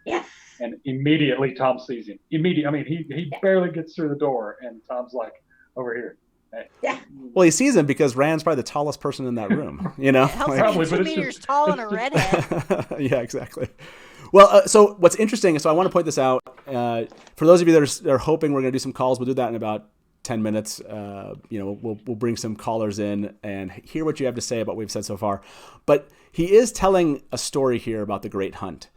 Yeah. And immediately Thom sees him. I mean, he barely gets through the door, and Tom's like, over here. Hey. Yeah. Well, he sees him because Rand's probably the tallest person in that room. You know, probably 2 meters tall and a redhead. Yeah, exactly. Well, so what's interesting, so I want to point this out. For those of you that are hoping we're going to do some calls, we'll do that in about 10 minutes. You know, we'll bring some callers in and hear what you have to say about what we've said so far. But he is telling a story here about the Great Hunt.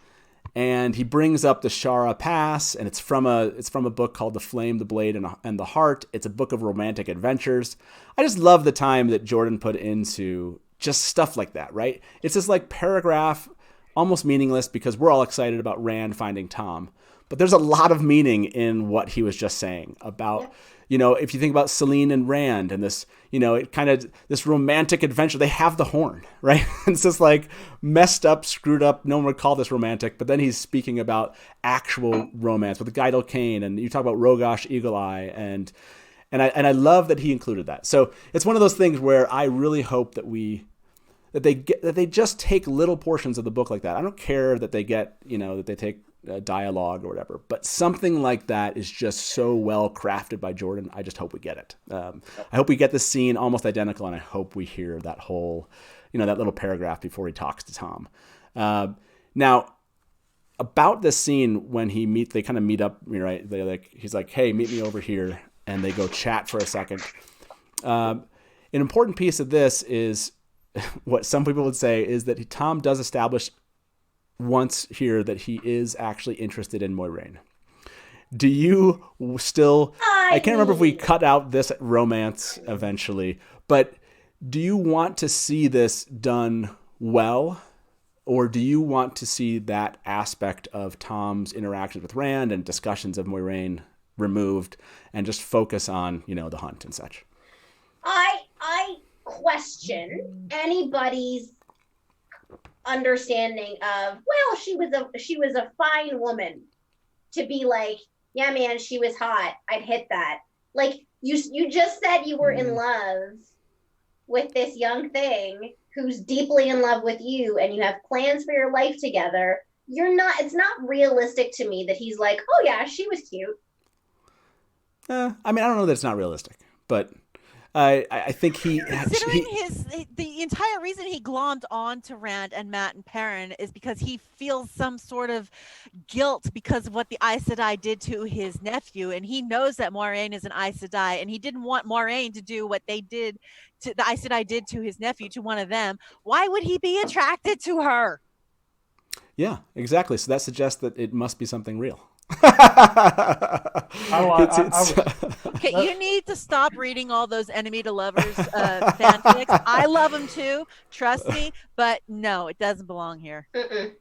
And he brings up the Shara Pass, and it's from a book called The Flame, the Blade, and the Heart. It's a book of romantic adventures. I just love the time that Jordan put into just stuff like that, right? It's this like paragraph, almost meaningless because we're all excited about Rand finding Thom. But there's a lot of meaning in what he was just saying about, you know, if you think about Selene and Rand and this, you know, it kind of this romantic adventure, they have the horn, right? It's just like messed up, screwed up. No one would call this romantic, but then he's speaking about actual romance with Guidal Cane, and you talk about Rogosh Eagle Eye, and I love that he included that. So it's one of those things where I really hope that they just take little portions of the book like that. I don't care that they get, you know, that they take dialogue or whatever, but something like that is just so well crafted by Jordan. I just hope we get it. I hope we get this scene almost identical, and I hope we hear that whole, you know, that little paragraph before he talks to Thom. Now, about this scene when they kind of meet up, right? He's like, hey, meet me over here, and they go chat for a second. An important piece of this is what some people would say is that Thom does establish once here that he is actually interested in Moiraine. Do you still... I can't remember if we cut out this romance eventually, but do you want to see this done well, or do you want to see that aspect of Thom's interactions with Rand and discussions of Moiraine removed and just focus on, you know, the hunt and such? I question anybody's understanding of, well, she was a fine woman to be like, yeah, man, she was hot. I'd hit that. Like you just said you were in love with this young thing who's deeply in love with you, and you have plans for your life together. It's not realistic to me that he's like, oh yeah, she was cute. I mean, I don't know that it's not realistic, but I think considering the entire reason he glommed on to Rand and Mat and Perrin is because he feels some sort of guilt because of what the Aes Sedai did to his nephew, and he knows that Moiraine is an Aes Sedai, and he didn't want Moiraine to do what they did to the Aes Sedai did to his nephew, to one of them. Why would he be attracted to her? Yeah, exactly. So that suggests that it must be something real. Okay, you need to stop reading all those enemy to lovers fanfics. I love them too, trust me, but no, it doesn't belong here. I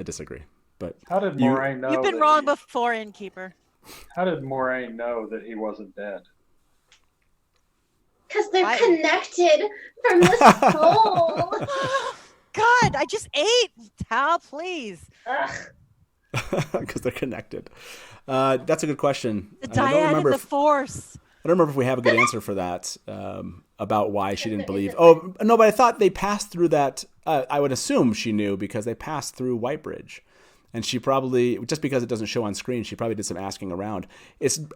disagree. But how did Moraine know? You've been wrong before, Innkeeper. How did Moraine know that he wasn't dead? Because they're connected from the soul. God, I just ate. Tal, please. Because they're connected. That's a good question. The dyad and the Force. I don't remember if we have a good answer for that, about why she didn't believe. Oh, no, but I thought they passed through that. I would assume she knew because they passed through Whitebridge. And she probably, just because it doesn't show on screen, she probably did some asking around.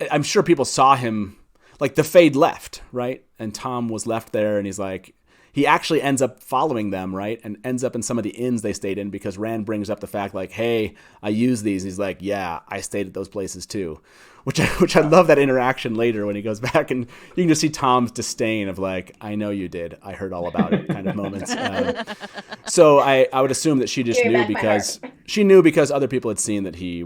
I'm sure people saw him, like the Fade left, right? And Thom was left there, and he's like, he actually ends up following them, right? And ends up in some of the inns they stayed in because Rand brings up the fact like, hey, I use these. He's like, yeah, I stayed at those places too. Which I love that interaction later when he goes back, and you can just see Tom's disdain of like, I know you did. I heard all about it kind of moments. So I would assume that she just knew because other people had seen that he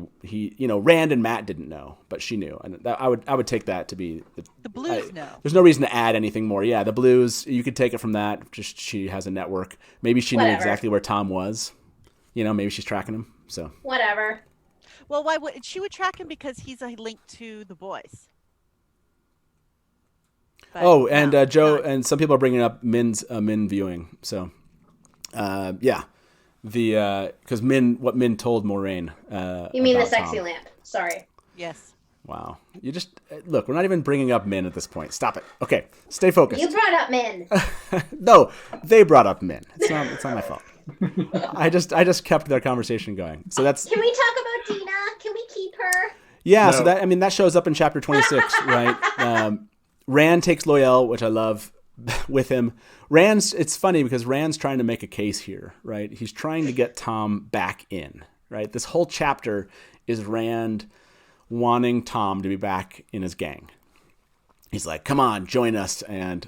Rand and Matt didn't know, but she knew. And I would take that to be the Blues know. There's no reason to add anything more. Yeah, the Blues, you could take it from that. Just she has a network. Maybe she knew exactly where Thom was. Maybe she's tracking him. So whatever. Well, why would she would track him because he's a link to the boys. But Joe and some people are bringing up Min viewing. So, yeah, because what Min told Moraine. You mean the sexy Thom. lamp? Sorry. Yes. Wow, you just look. We're not even bringing up Min at this point. Stop it. Okay, stay focused. You brought up Min. No, they brought up Min. It's not my fault. I just kept their conversation going. So that's. Can we talk about Dina? Can we keep her? Yeah. No. So that shows up in chapter 26, right? Rand takes Loial, which I love, with him. It's funny because Rand's trying to make a case here, right? He's trying to get Thom back in, right? This whole chapter is Rand wanting Thom to be back in his gang. He's like, come on, join us. And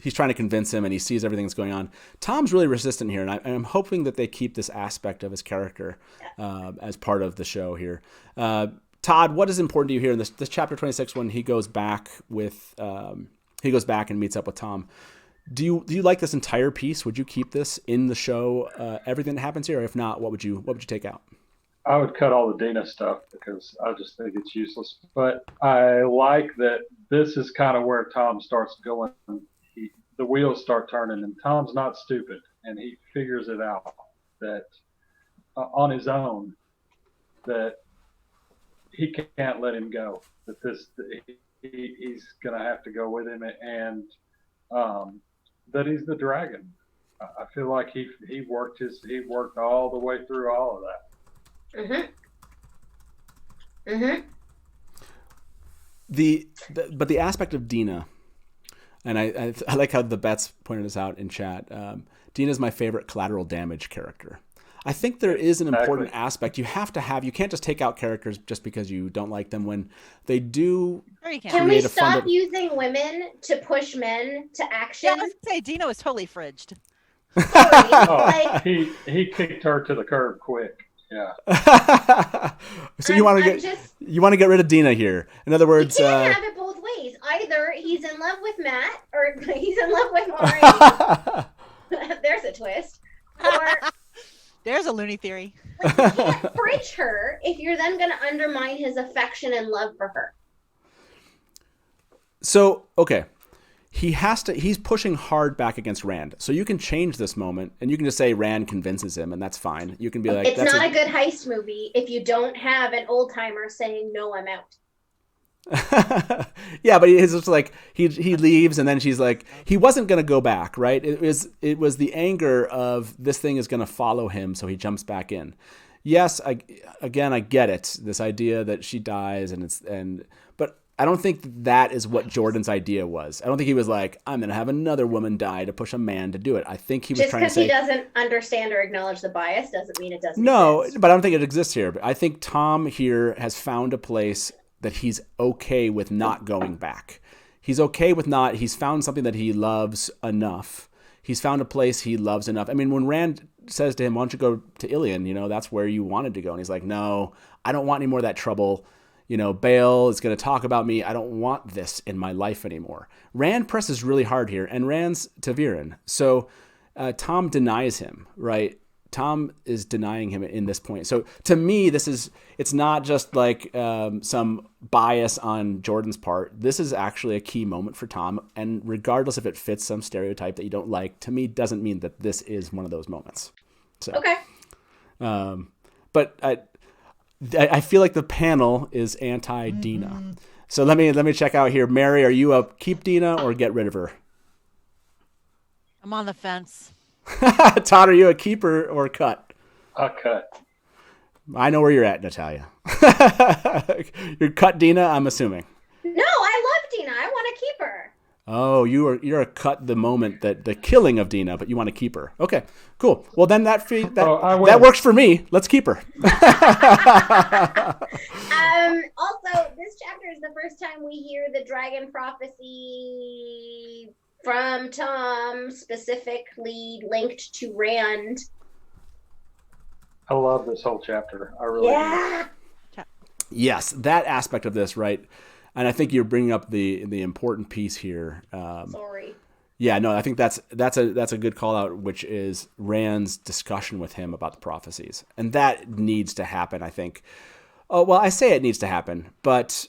he's trying to convince him, and he sees everything that's going on. Thom's really resistant here, and I'm hoping that they keep this aspect of his character as part of the show here. Todd, what is important to you here in this chapter 26 when he goes back and meets up with Thom? Do you like this entire piece? Would you keep this in the show? Everything that happens here, or if not, what would you take out? I would cut all the Dina stuff because I just think it's useless. But I like that this is kind of where Thom starts going. The wheels start turning, and Tom's not stupid, and he figures it out that on his own that he can't let him go. That he's gonna have to go with him, and that he's the dragon. I feel like he worked all the way through all of that. But the aspect of Dina. And I like how the Bets pointed this out in chat. Dina's my favorite collateral damage character. I think there is an important aspect. You can't just take out characters just because you don't like them when they do. Can we stop using women to push men to action? Yeah, I was gonna say Dina was totally fridged. He kicked her to the curb quick. Yeah. So you want to get rid of Dina here. In other words, you can't have it both ways. Either he's in love with Matt or he's in love with Maureen. There's a twist. Or there's a loony theory. You can't fridge her if you're then going to undermine his affection and love for her. So, okay. He's pushing hard back against Rand. So you can change this moment and you can just say Rand convinces him, and that's fine. You can be like, it's not a good heist movie if you don't have an old timer saying, no, I'm out. Yeah, but it's just like he leaves, and then she's like, he wasn't going to go back, right? It was the anger of this thing is going to follow him, so he jumps back in. Yes, I get it. This idea that she dies, but I don't think that is what Jordan's idea was. I don't think he was like, I'm going to have another woman die to push a man to do it. I think he was trying to say... Just because he doesn't understand or acknowledge the bias doesn't mean it doesn't exist. But I don't think it exists here. But I think Thom here has found a place that he's okay with not going back. He's okay with not... He's found something that he loves enough. He's found a place he loves enough. I mean, when Rand says to him, why don't you go to Ilion? That's where you wanted to go. And he's like, no, I don't want any more of that trouble. Bael is going to talk about me. I don't want this in my life anymore. Rand presses really hard here, and Rand's Therin. So Thom denies him, right? Thom is denying him in this point. So to me, it's not just like some bias on Jordan's part. This is actually a key moment for Thom. And regardless if it fits some stereotype that you don't like, to me, doesn't mean that this is one of those moments. So, okay. But I feel like the panel is anti-Dina. So let me check out here. Mary, are you a keep Dina or get rid of her? I'm on the fence. Todd, are you a keeper or cut? A cut. I know where you're at, Natalia. You're cut Dina, I'm assuming. No, I love Dina. I want to keep her. Oh, you're a cut the moment that the killing of Dina, but you want to keep her. Okay, cool. Well, then that works for me. Let's keep her. Also, this chapter is the first time we hear the dragon prophecy from Thom, specifically linked to Rand. I love this whole chapter. I really do. Yes, that aspect of this, right? And I think you're bringing up the important piece here. Sorry. Yeah, no, I think that's a good call out, which is Rand's discussion with him about the prophecies, and that needs to happen. I think. Oh well, I say it needs to happen, but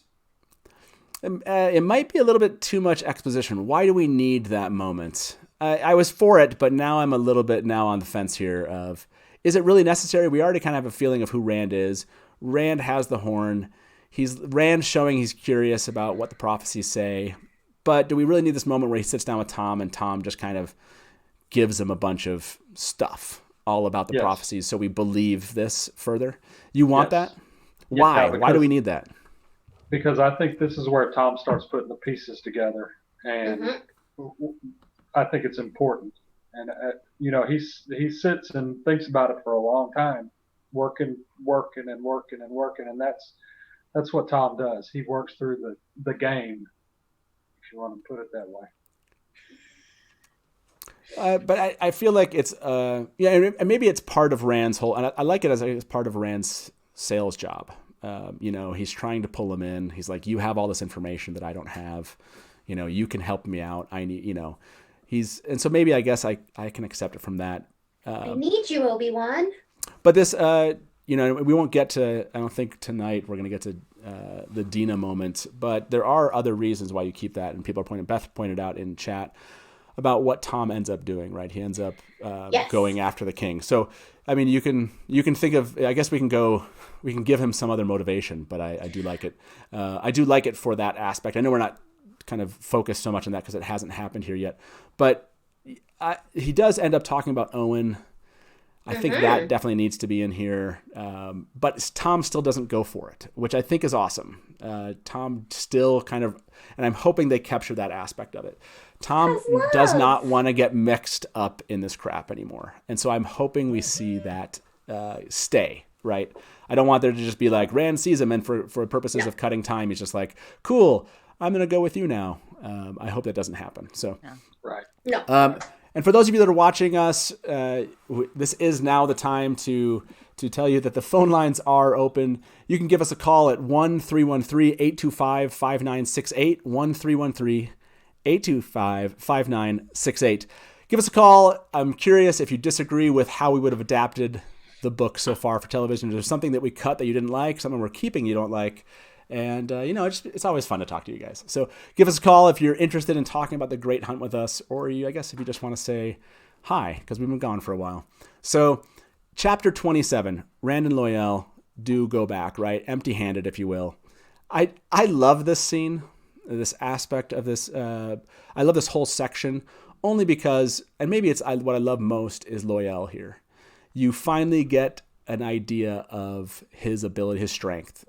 it might be a little bit too much exposition. Why do we need that moment? I was for it, but now I'm a little bit now on the fence here. Of is it really necessary? We already kind of have a feeling of who Rand is. Rand has the horn. Rand showing he's curious about what the prophecies say. But do we really need this moment where he sits down with Thom and Thom just kind of gives him a bunch of stuff all about the prophecies so we believe this further? You want that? Why? Yeah, Why do we need that? Because I think this is where Thom starts putting the pieces together. And I think it's important. And, he sits and thinks about it for a long time, working. And that's what Thom does. He works through the game, if you want to put it that way. But I feel like it's and maybe it's part of Rand's whole, and I like it as part of Rand's sales job. He's trying to pull him in. He's like, you have all this information that I don't have. You can help me out. I need, and so maybe I guess I can accept it from that. I need you, Obi-Wan. But this, we won't get to, I don't think tonight we're going to get to the Dina moment, but there are other reasons why you keep that. And Beth pointed out in chat about what Thom ends up doing, right? He ends up going after the king. So, I mean, you can think of, I guess we can give him some other motivation, but I do like it. I do like it for that aspect. I know we're not kind of focused so much on that because it hasn't happened here yet, but he does end up talking about Owen. I think that definitely needs to be in here. But Thom still doesn't go for it, which I think is awesome. Thom still kind of, and I'm hoping they capture that aspect of it. Thom does not want to get mixed up in this crap anymore. And so I'm hoping we see that stay, right? I don't want there to just be like, Rand sees him, and for purposes of cutting time, he's just like, cool, I'm going to go with you now. I hope that doesn't happen. So, right. No. And for those of you that are watching us, this is now the time to tell you that the phone lines are open. You can give us a call at 1-313-825-5968, 1-313-825-5968. Give us a call. I'm curious if you disagree with how we would have adapted the book so far for television. Is there something that we cut that you didn't like, something we're keeping you don't like? And, it's always fun to talk to you guys. So give us a call if you're interested in talking about the Great Hunt with us, or I guess if you just want to say hi, because we've been gone for a while. So chapter 27, Rand and Loial do go back, right? Empty-handed, if you will. I love this scene, this aspect of this. I love this whole section only because, and maybe it's what I love most is Loial here. You finally get an idea of his ability, his strength.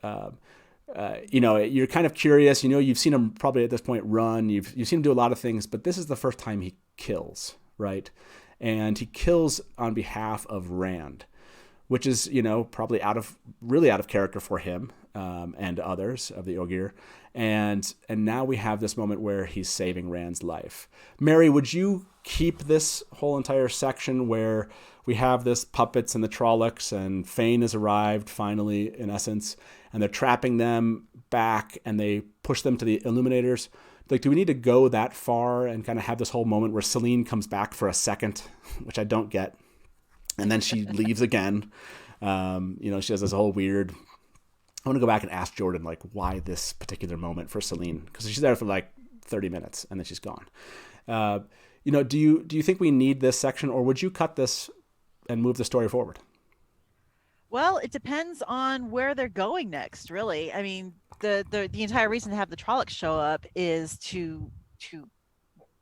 You're kind of curious. You've seen him probably at this point run. You've seen him do a lot of things, but this is the first time he kills, right? And he kills on behalf of Rand, which is probably really out of character for him and others of the Ogier. And now we have this moment where he's saving Rand's life. Mary, would you keep this whole entire section where we have this puppets and the Trollocs and Fane has arrived finally, in essence, and they're trapping them back and they push them to the Illuminators? Like, do we need to go that far and kind of have this whole moment where Selene comes back for a second, which I don't get? And then she leaves again. She has this whole weird. I want to go back and ask Jordan like why this particular moment for Selene, because she's there for like 30 minutes and then she's gone. Do you think we need this section, or would you cut this and move the story forward? Well, it depends on where they're going next, really. I mean, the entire reason to have the Trollocs show up is to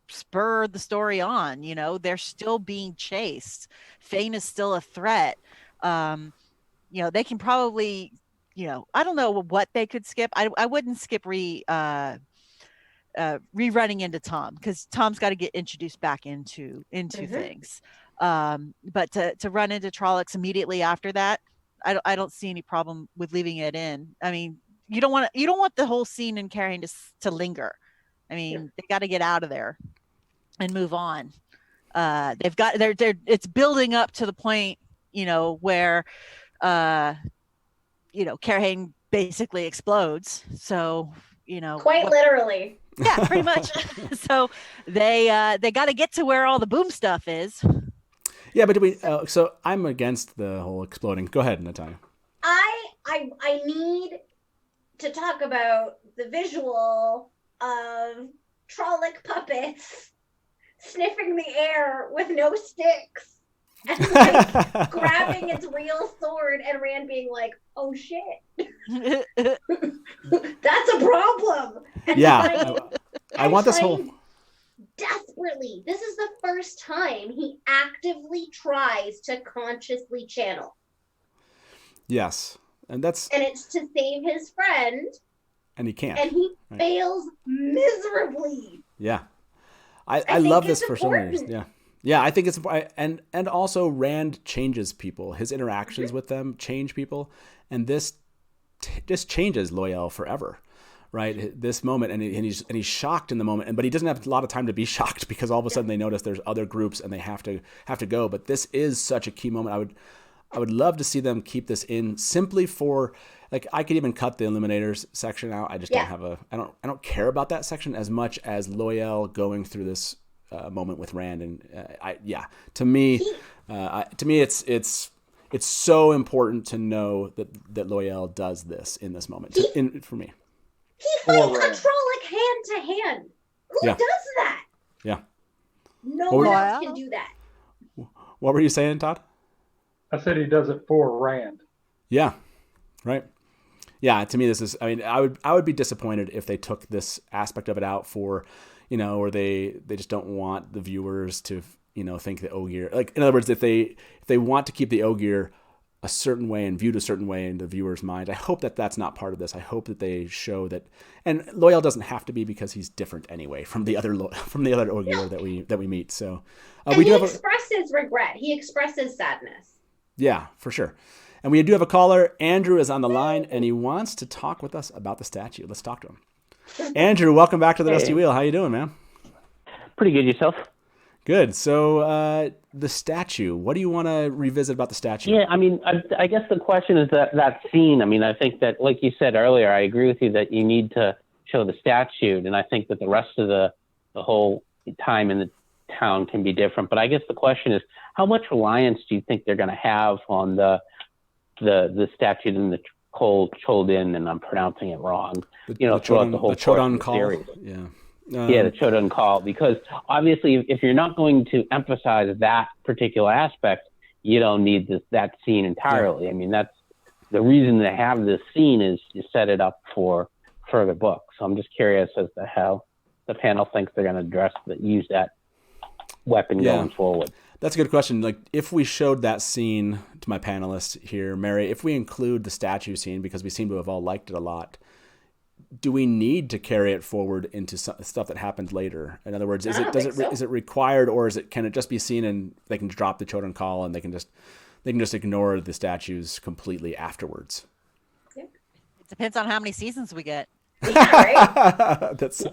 spur the story on. They're still being chased. Fane is still a threat. They can probably, I don't know what they could skip. I wouldn't skip rerunning into Thom, because Tom's got to get introduced back into things. But to run into Trollocs immediately after that, I don't see any problem with leaving it in. I mean, you don't want the whole scene in Cairhien to linger. I mean, they got to get out of there and move on. It's building up to the point, where Cairhien basically explodes. So, quite literally. Yeah, pretty much. So they got to get to where all the boom stuff is. Yeah, but so I'm against the whole exploding. Go ahead, Natalia. I need to talk about the visual of Trolloc puppets sniffing the air with no sticks and like grabbing its real sword, and Rand being like, "Oh shit, that's a problem." And I want this whole. Desperately, this is the first time he actively tries to consciously channel. Yes, and it's to save his friend, and he can't, and he fails miserably. Yeah, I love this for some reason. Yeah, I think it's and also Rand changes people. His interactions with them change people, and this just changes Loial forever. Right, this moment, and he's shocked in the moment, but he doesn't have a lot of time to be shocked, because all of a sudden they notice there's other groups and they have to go. But this is such a key moment. I would love to see them keep this in, simply for, like, I could even cut the Illuminators section out. I just don't have I don't care about that section as much as Loial going through this moment with Rand, and to me it's so important to know that Loial does this in this moment for me. He fights a Trolloc hand to hand. Who does that? Yeah. No one else can do that. What were you saying, Todd? I said he does it for Rand. Yeah. Right. Yeah. To me, this is. I mean, I would be disappointed if they took this aspect of it out for, or they just don't want the viewers to, think the Ogier. Like, in other words, if they want to keep the Ogier a certain way and viewed a certain way in the viewer's mind, I hope that that's not part of this. I hope that they show that, and Loial doesn't have to be, because he's different anyway from the other Ogier that we meet. So he expresses regret. He expresses sadness. Yeah, for sure. And we do have a caller. Andrew is on the line, and he wants to talk with us about the statue. Let's talk to him. Andrew, welcome back to the Dusty Wheel. How you doing, man? Pretty good. Yourself? Good. So the statue, what do you want to revisit about the statue? Yeah, I mean, I guess the question is that scene. I mean, I think that, like you said earlier, I agree with you that you need to show the statue, and I think that the rest of the whole time in the town can be different. But I guess the question is, how much reliance do you think they're going to have on the statue in the Choldin, and I'm pronouncing it wrong, throughout the whole Chodan call series? Yeah. The Chodan call, because obviously if you're not going to emphasize that particular aspect, you don't need that scene entirely. Yeah. I mean, that's the reason to have this scene, is to set it up for further books. So I'm just curious as to how the panel thinks they're going to use that weapon going forward. That's a good question. Like, if we showed that scene to my panelists here, Mary, if we include the statue scene, because we seem to have all liked it a lot, do we need to carry it forward into stuff that happened later? In other words, is it required, or can it just be seen and they can drop the Chodan call and they can just ignore the statues completely afterwards? It depends on how many seasons we get. Yeah, right? That's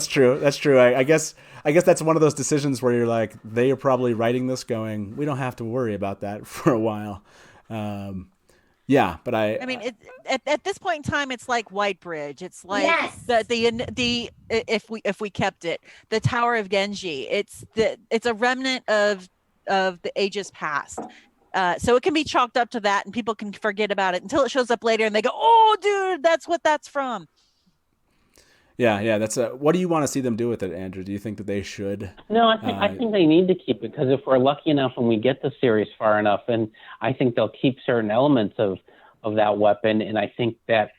true. That's true. I guess that's one of those decisions where you're like, they are probably writing this going, we don't have to worry about that for a while. Yeah, but I mean, at this point in time, it's like Whitebridge. It's like the if we kept it, the Tower of Genji. It's a remnant of the ages past. So it can be chalked up to that, and people can forget about it until it shows up later, and they go, "Oh, dude, that's what that's from." Yeah. That's what do you want to see them do with it, Andrew? Do you think that they should? No, I think they need to keep it, because if we're lucky enough and we get the series far enough, and I think they'll keep certain elements of that weapon. And I think that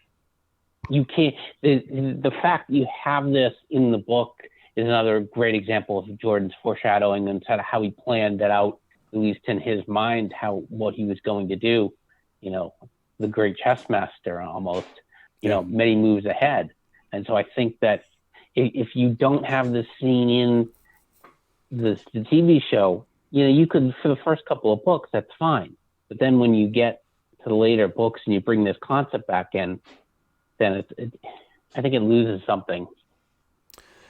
you can't. The fact that you have this in the book is another great example of Jordan's foreshadowing and sort of how he planned it out, at least in his mind, what he was going to do. You know, the great chess master almost. You know, many moves ahead. And so I think that if you don't have this scene in the TV show, you know, you could, for the first couple of books, that's fine. But then when you get to the later books and you bring this concept back in, then I think it loses something.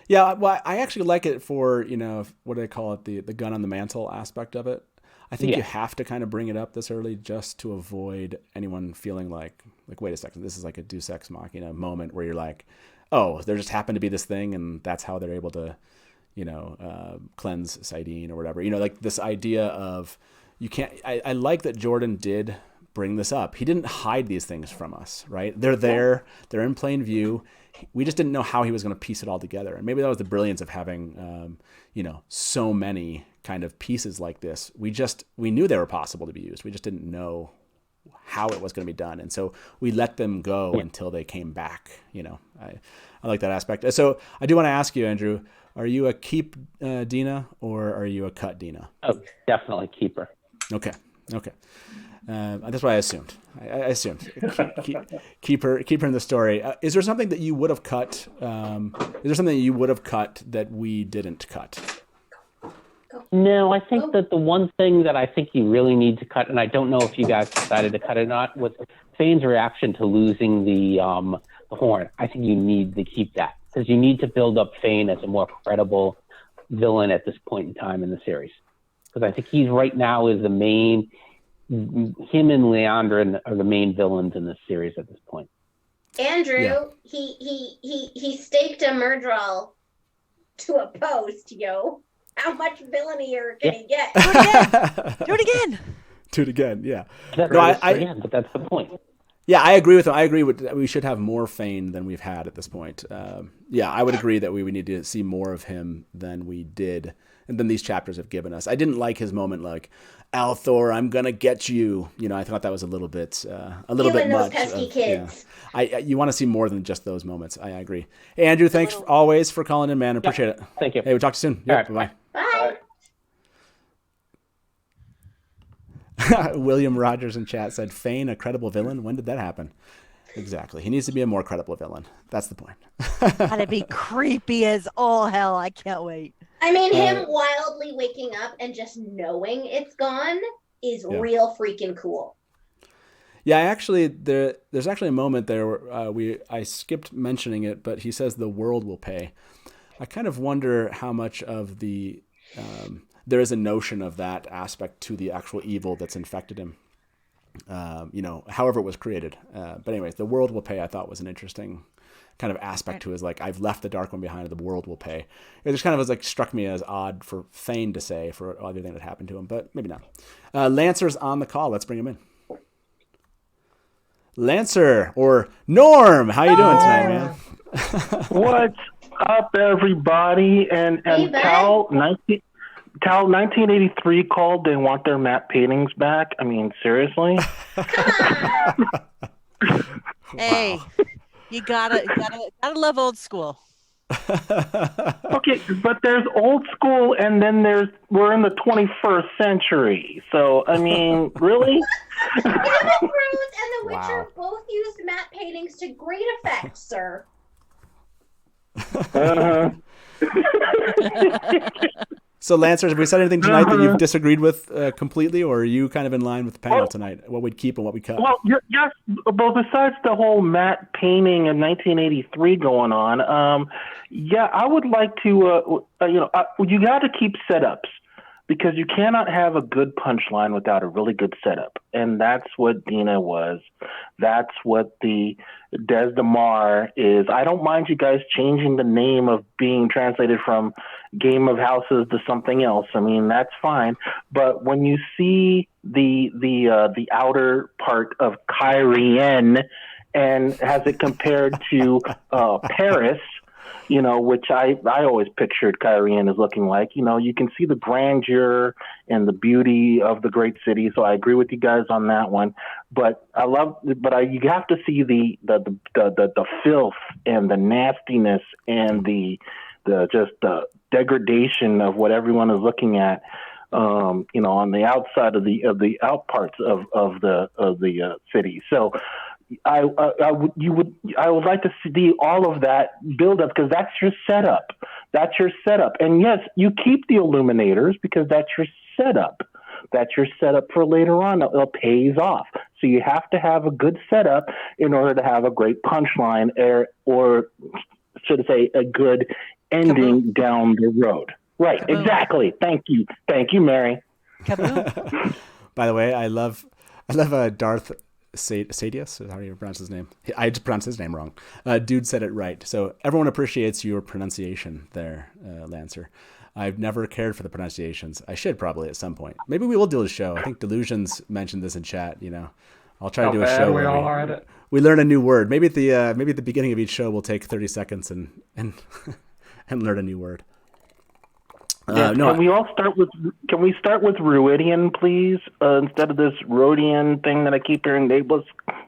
Yeah, well, I actually like it for, you know, what do they call it, the gun on the mantle aspect of it. I think you have to kind of bring it up this early just to avoid anyone feeling like, wait a second, this is like a Deus Ex Machina moment where you're like, oh, there just happened to be this thing, and that's how they're able to, you know, cleanse Sidene or whatever. You know, like this idea of you can't. I like that Jordan did bring this up. He didn't hide these things from us, right? They're there. They're in plain view. We just didn't know how he was going to piece it all together, and maybe that was the brilliance of having, you know, so many kind of pieces like this. We knew they were possible to be used. We just didn't know how it was going to be done, and so we let them go until they came back. You know, I like that aspect. So I do want to ask you, Andrew, are you a keep Dina or are you a cut Dina? Oh, definitely keeper. Okay. That's what I assumed. I assumed keep her in the story. Is there something that you would have cut? That we didn't cut? No, I think that the one thing that I think you really need to cut, and I don't know if you guys decided to cut it or not, was Fane's reaction to losing the horn. I think you need to keep that, because you need to build up Fane as a more credible villain at this point in time in the series. Because I think he's right now is the main. Him and Leandra are the main villains in this series at this point. Andrew, he staked a Murdral to a post, yo. How much villainy can he get? Do it again. Do it again. Yeah. But that's the point. Yeah, I agree with him. I agree with we should have more Fane than we've had at this point. Yeah, I would agree that we would need to see more of him than we did, and than these chapters have given us. I didn't like his moment, like, Althor, I'm gonna get you. You know, I thought that was a little bit much. Those pesky kids. Yeah. You want to see more than just those moments. I agree. Hey, Andrew, thanks always for calling in, man. Appreciate it. Thank you. Hey, we'll talk to you soon. Right. Bye. Bye. William Rogers in chat said, Fane, a credible villain? When did that happen? Exactly. He needs to be a more credible villain. That's the point. Gotta be creepy as all hell. I can't wait. I mean, him wildly waking up and just knowing it's gone is real freaking cool. Yeah, there's actually a moment there where I skipped mentioning it, but he says the world will pay. I kind of wonder how much of the there is a notion of that aspect to the actual evil that's infected him. You know, however it was created. But anyways, the world will pay, I thought, was an interesting kind of aspect to his, like, I've left the dark one behind, the world will pay. It just kind of was like struck me as odd for Fane to say for everything that happened to him, but maybe not. Lancer's on the call. Let's bring him in. Lancer, or Norm, how you doing tonight, man? What's up, everybody? And Cal 1983 called. They want their matte paintings back. I mean, seriously? Hey, you gotta love old school. Okay, but there's old school, and then we're in the 21st century. So, I mean, really? Game of Thrones and The Witcher both used matte paintings to great effect, sir. So, Lancer, have we said anything tonight that you've disagreed with completely, or are you kind of in line with the panel tonight? What we'd keep and what we cut? Well, yes. But besides the whole matte painting in 1983 going on, I would like to, you got to keep setups. because you cannot have a good punchline without a really good setup. And that's what Dina was. That's what the Des de Mar is. I don't mind you guys changing the name of being translated from Game of Houses to something else. I mean, that's fine. But when you see the outer part of Cairhien and has it compared to Paris, you know, which I always pictured Cairhien as looking like. You know, you can see the grandeur and the beauty of the great city. So I agree with you guys on that one. But you have to see the filth and the nastiness and the degradation of what everyone is looking at. You know, on the outside of the out parts of the city. So I would like to see all of that build up, because that's your setup. That's your setup. And yes, you keep the illuminators because that's your setup. That's your setup for later on. It pays off. So you have to have a good setup in order to have a great punchline, or should I say, a good ending down the road. Right. Kaboom. Exactly. Thank you, Mary. Kaboom. By the way, I love Darth Sadius. How do you pronounce his name? I just pronounced his name wrong. Dude said it right. So everyone appreciates your pronunciation there, Lancer. I've never cared for the pronunciations. I should probably at some point. Maybe we will do a show. I think Delusions mentioned this in chat. You know, I'll try to do a show where we learn a new word. Maybe at the beginning of each show we'll take 30 seconds and learn a new word. Can we start with Ruidian, please, instead of this Rhodian thing that I keep hearing neighbors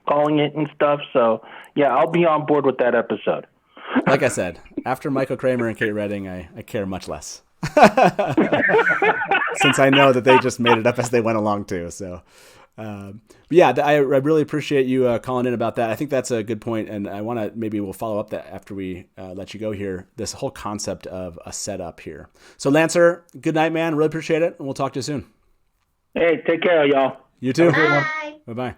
calling it and stuff? So yeah, I'll be on board with that episode. Like I said, after Michael Kramer and Kate Redding, I care much less. Since I know that they just made it up as they went along too. So yeah, I really appreciate you calling in about that. I think that's a good point, and I want to maybe we'll follow up that after we let you go here. This whole concept of a setup here. So Lancer, good night, man. Really appreciate it, and we'll talk to you soon. Hey, take care, y'all. You too. Bye. Bye.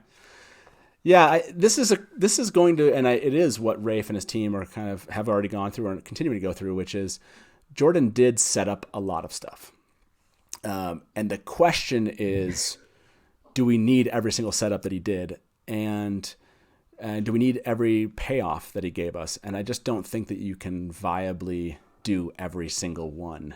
Yeah, this is going to, and it is what Rafe and his team are kind of have already gone through or continuing to go through, which is Jordan did set up a lot of stuff, and the question is, do we need every single setup that he did, and do we need every payoff that he gave us? And I just don't think that you can viably do every single one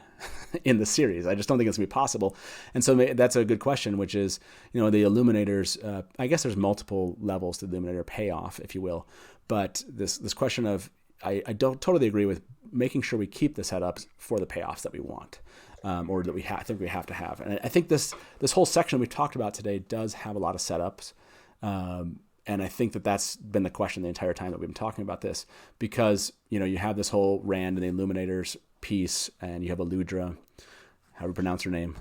in the series. I just don't think it's going to be possible. And so that's a good question, which is, you know, the Illuminators, I guess there's multiple levels to the Illuminator payoff, if you will. But this question of, I don't totally agree with making sure we keep the setups for the payoffs that we want. Or that we think we have to have. And I think this whole section we've talked about today does have a lot of setups. And I think that's been the question the entire time that we've been talking about this, because, you know, you have this whole Rand and the Illuminators piece, and you have Aludra, how to pronounce her name.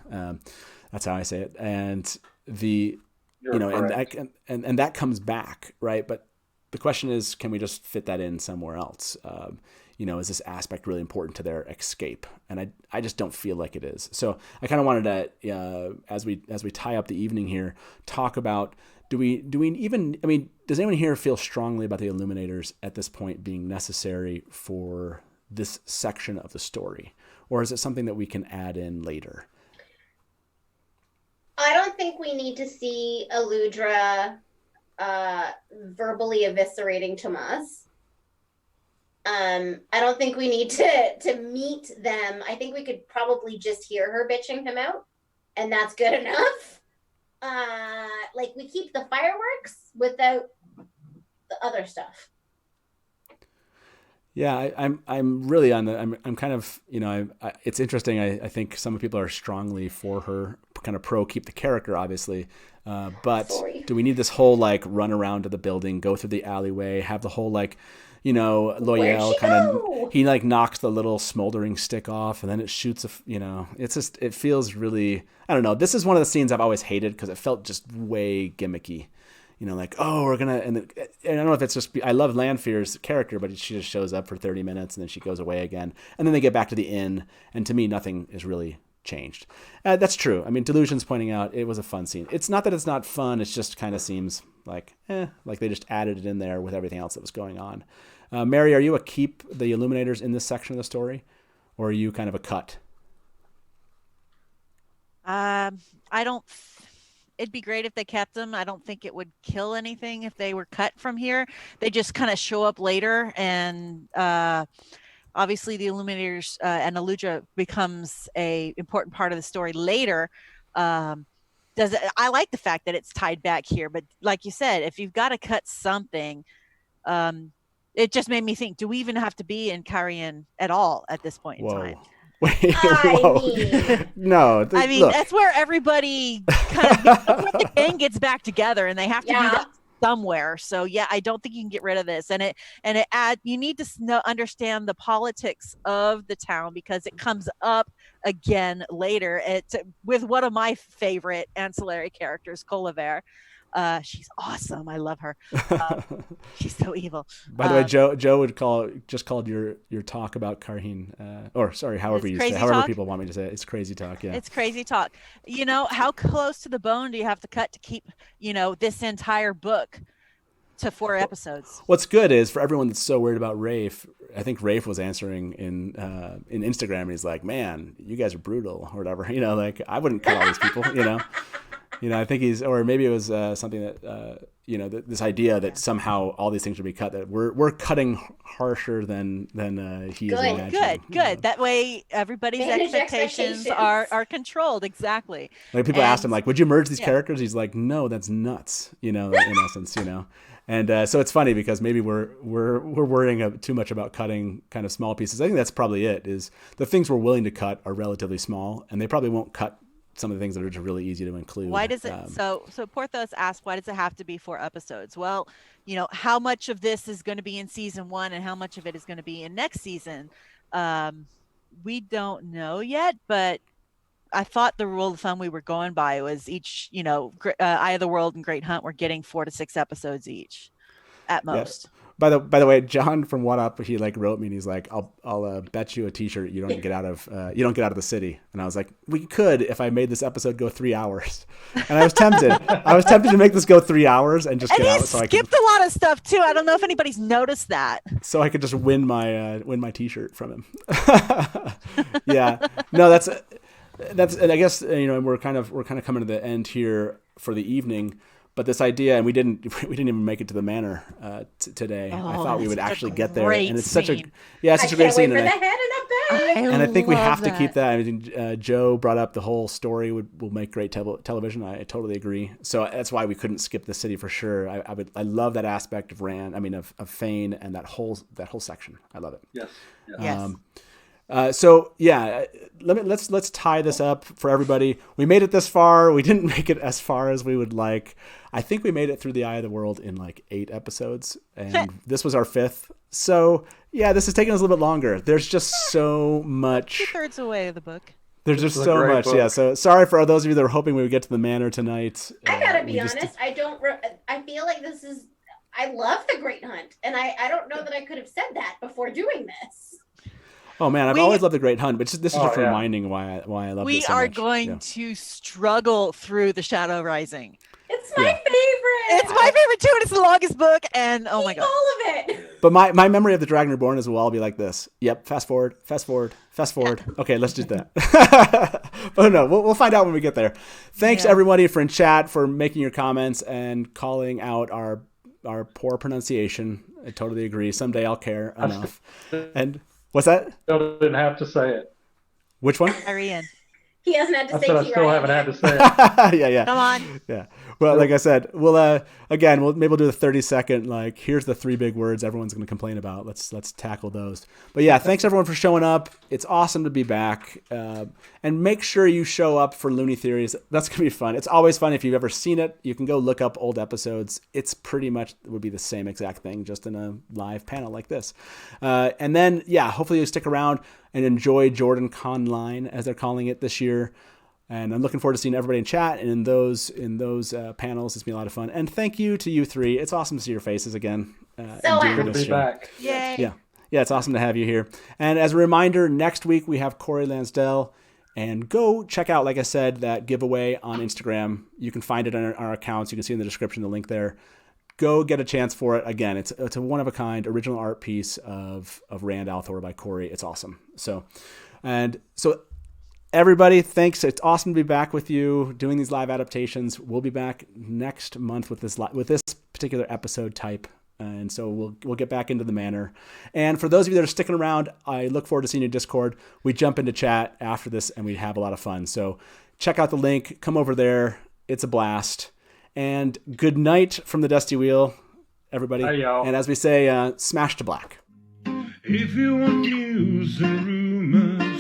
That's how I say it. And and that comes back, right? But the question is, can we just fit that in somewhere else? You know, is this aspect really important to their escape? And I just don't feel like it is. So I kind of wanted to, as we tie up the evening here, talk about, do we even, I mean, does anyone here feel strongly about the Illuminators at this point being necessary for this section of the story? Or is it something that we can add in later? I don't think we need to see Aludra verbally eviscerating Tomas. I don't think we need to meet them. I think we could probably just hear her bitching him out, and that's good enough. Like, we keep the fireworks without the other stuff. Yeah, I'm really on the, I'm kind of, you know, it's interesting. I think some people are strongly for her, kind of pro keep the character, obviously. But do we need this whole, like, run around to the building, go through the alleyway, have the whole, like, you know, Loial kind of, he like knocks the little smoldering stick off, and then it shoots you know, it's just, it feels really, I don't know. This is one of the scenes I've always hated because it felt just way gimmicky. You know, like, oh, we're going to, and I don't know if it's just, I love Lanfear's character, but she just shows up for 30 minutes and then she goes away again. And then they get back to the inn. And to me, nothing is really changed. That's true. I mean, Delusion's pointing out it was a fun scene. It's not that it's not fun. It just kind of seems like they just added it in there with everything else that was going on. Mary, are you a keep the Illuminators in this section of the story? Or are you kind of a cut? I don't. It'd be great if they kept them. I don't think it would kill anything if they were cut from here. They just kind of show up later, and obviously the Illuminators and Aluja becomes a important part of the story later. I like the fact that it's tied back here, but like you said, if you've got to cut something, it just made me think: do we even have to be in Cairhien at all at this point in time? Wait, I no. Look. That's where everybody kind of the gang gets back together, and they have to do that somewhere. So yeah, I don't think you can get rid of this. And you need to understand the politics of the town, because it comes up again later. It's with one of my favorite ancillary characters, Coliver. She's awesome. I love her. She's so evil. By the way, Joe would called your talk about Cairhien, however people want me to say it. It's crazy talk. Yeah, it's crazy talk. How close to the bone do you have to cut to keep this entire book to 4 episodes? What's good is, for everyone that's so worried about Rafe, I think Rafe was answering in Instagram, and he's like, "Man, you guys are brutal," or whatever. Like, I wouldn't cut all these people. I think or maybe it was something that this idea that somehow all these things should be cut. That we're cutting harsher than he is imagining. Good. That way, everybody's expectations are controlled. Exactly. Like, people asked him, like, "Would you merge these characters?" He's like, "No, that's nuts." In essence, And so it's funny, because maybe we're worrying too much about cutting kind of small pieces. I think that's probably it. Is the things we're willing to cut are relatively small, and they probably won't cut some of the things that are just really easy to include. Why does it? So Porthos asked, why does it have to be 4 episodes? Well, how much of this is going to be in season 1 and how much of it is going to be in next season? We don't know yet, but I thought the rule of thumb we were going by was each, Eye of the World and Great Hunt were getting 4 to 6 episodes each at most. Yeah. By the way, John from What Up, he wrote me, and he's like, "I'll bet you a T-shirt you don't get out of the city." And I was like, "We could if I made this episode go 3 hours." And I was tempted. To make this go 3 hours and just get out. So I skipped a lot of stuff too. I don't know if anybody's noticed that. So I could just win my T-shirt from him. Yeah. No, that's, and I guess we're kind of coming to the end here for the evening. But this idea, and we didn't even make it to the manor today. I thought we would actually get there, and it's such a great scene. And I think we have to keep that. I mean, Joe brought up the whole story will make great television. I totally agree. So that's why we couldn't skip the city for sure. I love that aspect of of Fane, and that whole section. I love it. Yes. So yeah, let's tie this up for everybody. We made it this far. We didn't make it as far as we would like. I think we made it through the Eye of the World in like 8 episodes, and this was our 5th. So yeah, this is taking us a little bit longer. There's just so much. 2/3 away of the book. There's just so much. Book. Yeah. So sorry for those of you that were hoping we would get to the manor tonight. I gotta be honest. I feel like this is. I love the Great Hunt, and I don't know that I could have said that before doing this. Oh man, I've always loved the Great Hunt, but this is just reminding why I love this so much. We are going to struggle through the Shadow Rising. It's my favorite. It's my favorite too, and it's the longest book. And oh my god, all of it. But my memory of the Dragon Reborn is will all be like this. Yep, fast forward. Okay, let's do that. But no, we'll find out when we get there. Thanks everybody in chat for making your comments and calling out our poor pronunciation. I totally agree. Someday I'll care enough. And what's that? Still didn't have to say it. Which one? Cairhien. He hasn't had to say it. I still haven't had to say it. Yeah. Come on. Yeah. Well, like I said, we'll maybe we'll do a 30-second, like, here's the 3 big words everyone's going to complain about. Let's tackle those. But yeah, thanks everyone for showing up. It's awesome to be back. And make sure you show up for Looney Theories. That's going to be fun. It's always fun. If you've ever seen it, you can go look up old episodes. It's pretty much would be the same exact thing, just in a live panel like this. And then, hopefully you stick around and enjoy Jordan Conline, as they're calling it this year. And I'm looking forward to seeing everybody in chat and in those panels. It's been a lot of fun. And thank you to you 3. It's awesome to see your faces again. So happy to be back. Yay. Yeah, it's awesome to have you here. And as a reminder, next week we have Corey Lansdell. And go check out, like I said, that giveaway on Instagram. You can find it on our accounts. You can see in the description the link there. Go get a chance for it. Again, it's a one-of-a-kind original art piece of Rand al'Thor by Corey. It's awesome. So everybody, thanks. It's awesome to be back with you doing these live adaptations. We'll be back next month with this particular episode type. And so we'll get back into the manor. And for those of you that are sticking around, I look forward to seeing you in Discord. We jump into chat after this and we have a lot of fun. So check out the link. Come over there. It's a blast. And good night from the Dusty Wheel, everybody. Hey, y'all. And as we say, smash to black. If you want news and rumors,